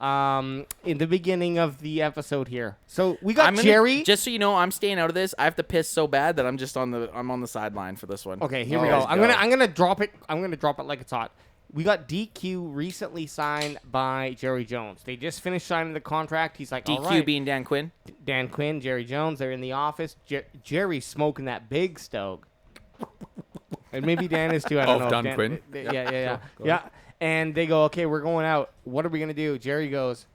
in the beginning of the episode here. So we got I'm gonna- Jerry. Just so you know, I'm staying out of this. I have to piss so bad that I'm on the sideline for this one. Okay, here we Oh, go. let's I'm go. gonna drop it. I'm gonna drop it like it's hot. We got DQ recently signed by Jerry Jones. They just finished signing the contract. He's like, all DQ right. being Dan Quinn. Dan Quinn, Jerry Jones, they're in the office. Jerry's smoking that big stoke. And maybe Dan is too. I don't Of know. Dan Quinn? Yeah. And they go, okay, we're going out. What are we gonna do? Jerry goes,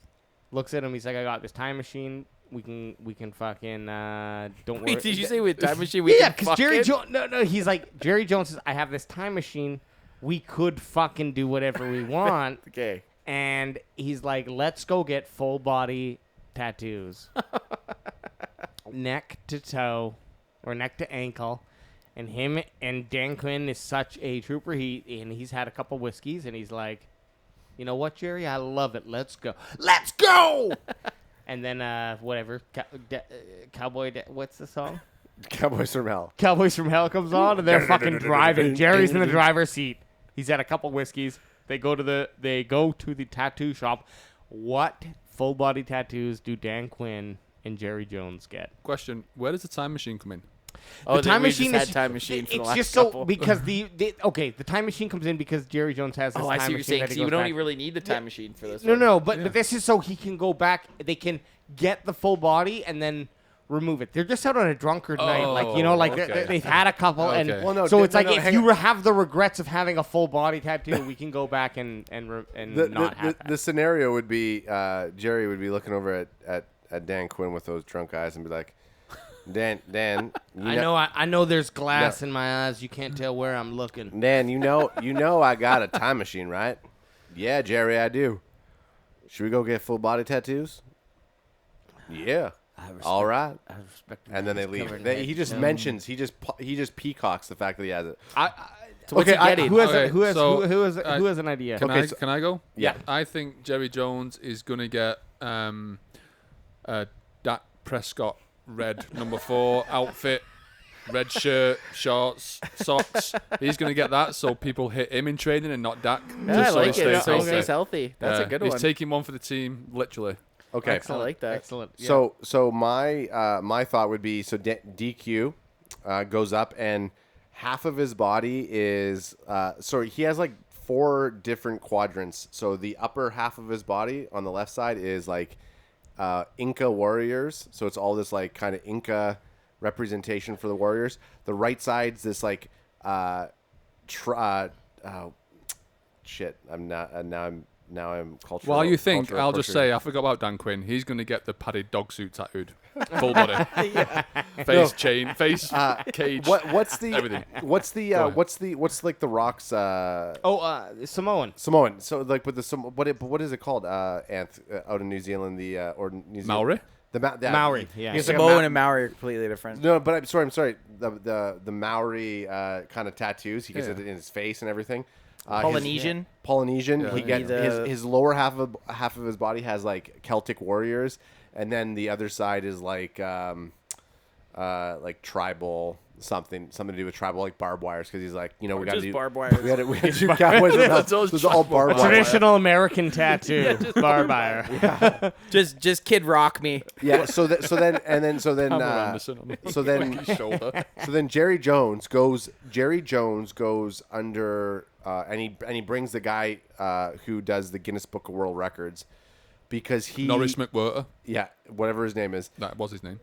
looks at him. He's like, I got this time machine. We can fucking don't worry. Wait, did you say with time machine? We Yeah, can because fuck Jerry it? Jones. No. He's like, Jerry Jones says, I have this time machine. We could fucking do whatever we want. Okay. And he's like, let's go get full body tattoos. Neck to toe or neck to ankle. And him and Dan Quinn is such a trooper. He's had a couple whiskeys and he's like, you know what, Jerry? I love it. Let's go. Let's go! And then whatever. What's the song? Cowboys from Hell. Cowboys from Hell comes on and they're fucking driving. Jerry's in the driver's seat. He's had a couple whiskeys. They go to the tattoo shop. What full body tattoos do Dan Quinn and Jerry Jones get? Question: where does the time machine come in? Oh, The time we machine just is had time machine for the it's last just couple. so because the time machine comes in because Jerry Jones has this Oh, I time see what you're machine saying. that 'Cause he you goes don't back. even really need the time machine for this. No, one. but this is so he can go back. They can get the full body and then remove it. They're just out on a drunkard night, like okay. they've had a couple, and Okay. Well, no, so no, it's no, like no, if hang you on. have the regrets of having a full body tattoo, we can go back and not have that. The scenario would be Jerry would be looking over at Dan Quinn with those drunk eyes and be like, Dan, I know there's glass No. in my eyes. You can't tell where I'm looking. Dan, you know I got a time machine, right? Yeah, Jerry, I do. Should we go get full body tattoos? Yeah. All right. And then they leave. He just mentions he just peacocks the fact that he has it. So what's Okay, he getting? Who has Okay, who has so, who has an idea? Can Okay, I so- can I go? Yeah. I think Jerry Jones is gonna get Dak Prescott red number 4 outfit, red shirt, shorts, socks. He's gonna get that so people hit him in training and not Dak. Yeah, I just so he like stays it. So he healthy. stays healthy. That's a good He's one. taking one for the team, literally. Okay. I like that. Excellent. Yeah. So my my thought would be DQ goes up and half of his body is he has like 4 different quadrants. So the upper half of his body on the left side is like Inca warriors. So it's all this like kind of Inca representation for the warriors. The right side's this like shit. Now I'm cultural. While you think, cultural I'll just say I forgot about Dan Quinn. He's going to get the padded dog suit tattooed, full body, face chain, face cage. What's the everything. what's like the Rock's Samoan. Samoan. So like with the what is it called? Out in New Zealand, or New Zealand. Maori? Maori, yeah. He's like Samoan and Maori are completely different. No, but I'm sorry. The Maori kind of tattoos. He gets it in his face and everything. Polynesian. Polynesian. Yeah. He gets his lower half of his body has like Celtic warriors, and then the other side is like tribal something to do with tribal, like barbed wires, because he's like, we got to Just do barbed wires. We got to do Cowboys without it's all barbed wire. Traditional American tattoo. Barbed wire. Just Kid Rock me. Yeah. So then Jerry Jones goes under and he brings the guy who does the Guinness Book of World Records, because he Norris McWhirter. Yeah, whatever his name is. That was his name.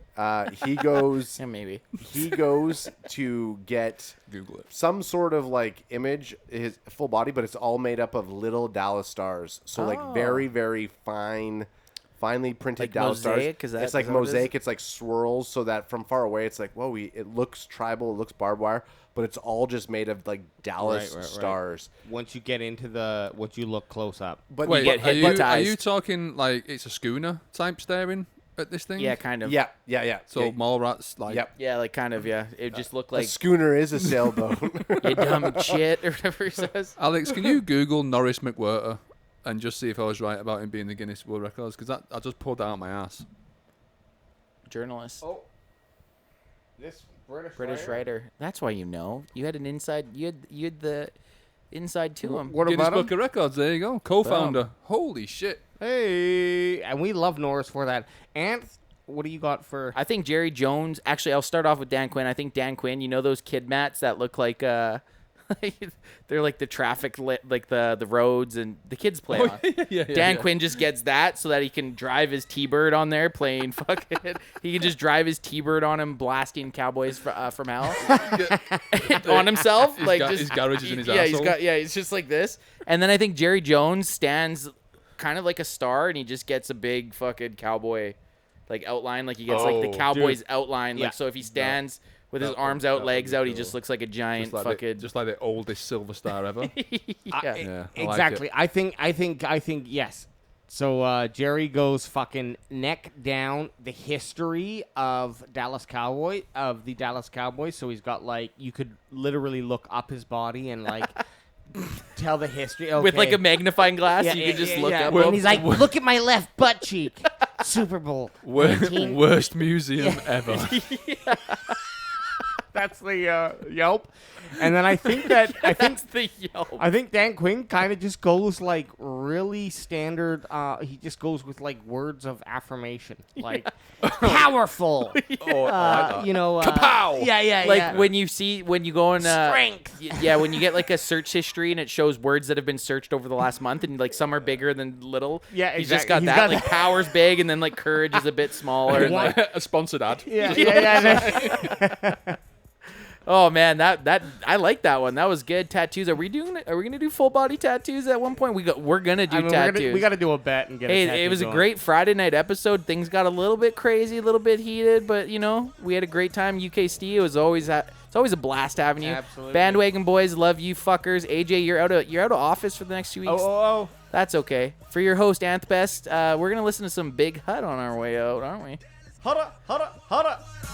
He goes Yeah, maybe. he goes to get Google it. some sort of like image, his full body, but it's all made up of little Dallas stars. So like very, very finely printed Like Dallas mosaic? stars. Is that- it's like is that what it is? mosaic. It's like swirls, so that from far away it's like, whoa, it looks tribal, it looks barbed wire, but it's all just made of like Dallas Right. stars. Once you get into once you look close up. But Wait, get are hypnotized. you talking like it's a schooner type staring at this thing? Yeah, kind of. yeah. So yeah, mall rats like. yep. Yeah, like kind of. Yeah, it just looked A like schooner is a sailboat. you dumb shit or whatever he says. Alex, can you Google Norris McWhirter and just see if I was right about him being the Guinness World Records? Because I just pulled that out my ass. Journalist. Oh. This British writer. That's why you know. You had an inside. You had the inside to him. What Guinness about him? Book of Records. There you go. Co-founder. Holy shit. Hey, and we love Norris for that. And what do you got for? I think Jerry Jones. Actually, I'll start off with Dan Quinn. I think Dan Quinn. You know those kid mats that look like they're like the traffic lit, like the roads and the kids play on. Dan Quinn just gets that so that he can drive his T-Bird on there playing fucking. He can just drive his T-Bird on him, blasting Cowboys from hell on himself. Like his just garage is in his yeah, arsehole. it's just like this. And then I think Jerry Jones stands kind of like a star, and he just gets a big fucking cowboy like outline, like he gets like the Cowboys outline. Like so, if he stands with his arms out, legs out, he just looks like a giant fucking. Just like the oldest silver star ever. Yeah. I like Exactly. it. I think yes. So Jerry goes fucking neck down the history of the Dallas Cowboys. So he's got like, you could literally look up his body and like tell the history. Okay. With like a magnifying glass, you could just look up. And he's like, look at my left butt cheek. Super Bowl. 19. Worst museum ever. That's the Yelp. And then I think the Yelp. I think Dan Quinn kind of just goes like really standard. He just goes with like words of affirmation, like powerful. Kapow! Yeah. Like when you go on Strength. Yeah, when you get like a search history and it shows words that have been searched over the last month, and like some are bigger than little. Yeah, He's just exactly. got He's that. got Like power's big, and then like courage is a bit smaller. And, like, A sponsored ad. Yeah. oh man, that I like that one. That was good. Tattoos. Are we gonna do full body tattoos at one point? We're gonna do tattoos. We got to do a bet and get. a tattoo Hey, it was a going. great Friday night episode. Things got a little bit crazy, a little bit heated, but we had a great time. UK Steve, it was always it's always a blast having you. Absolutely. Bandwagon boys, love you fuckers. AJ, you're out of office for the next 2 weeks. Oh. That's okay. For your host Anthbest, we're gonna listen to some Big Hut on our way out, aren't we? Hold up.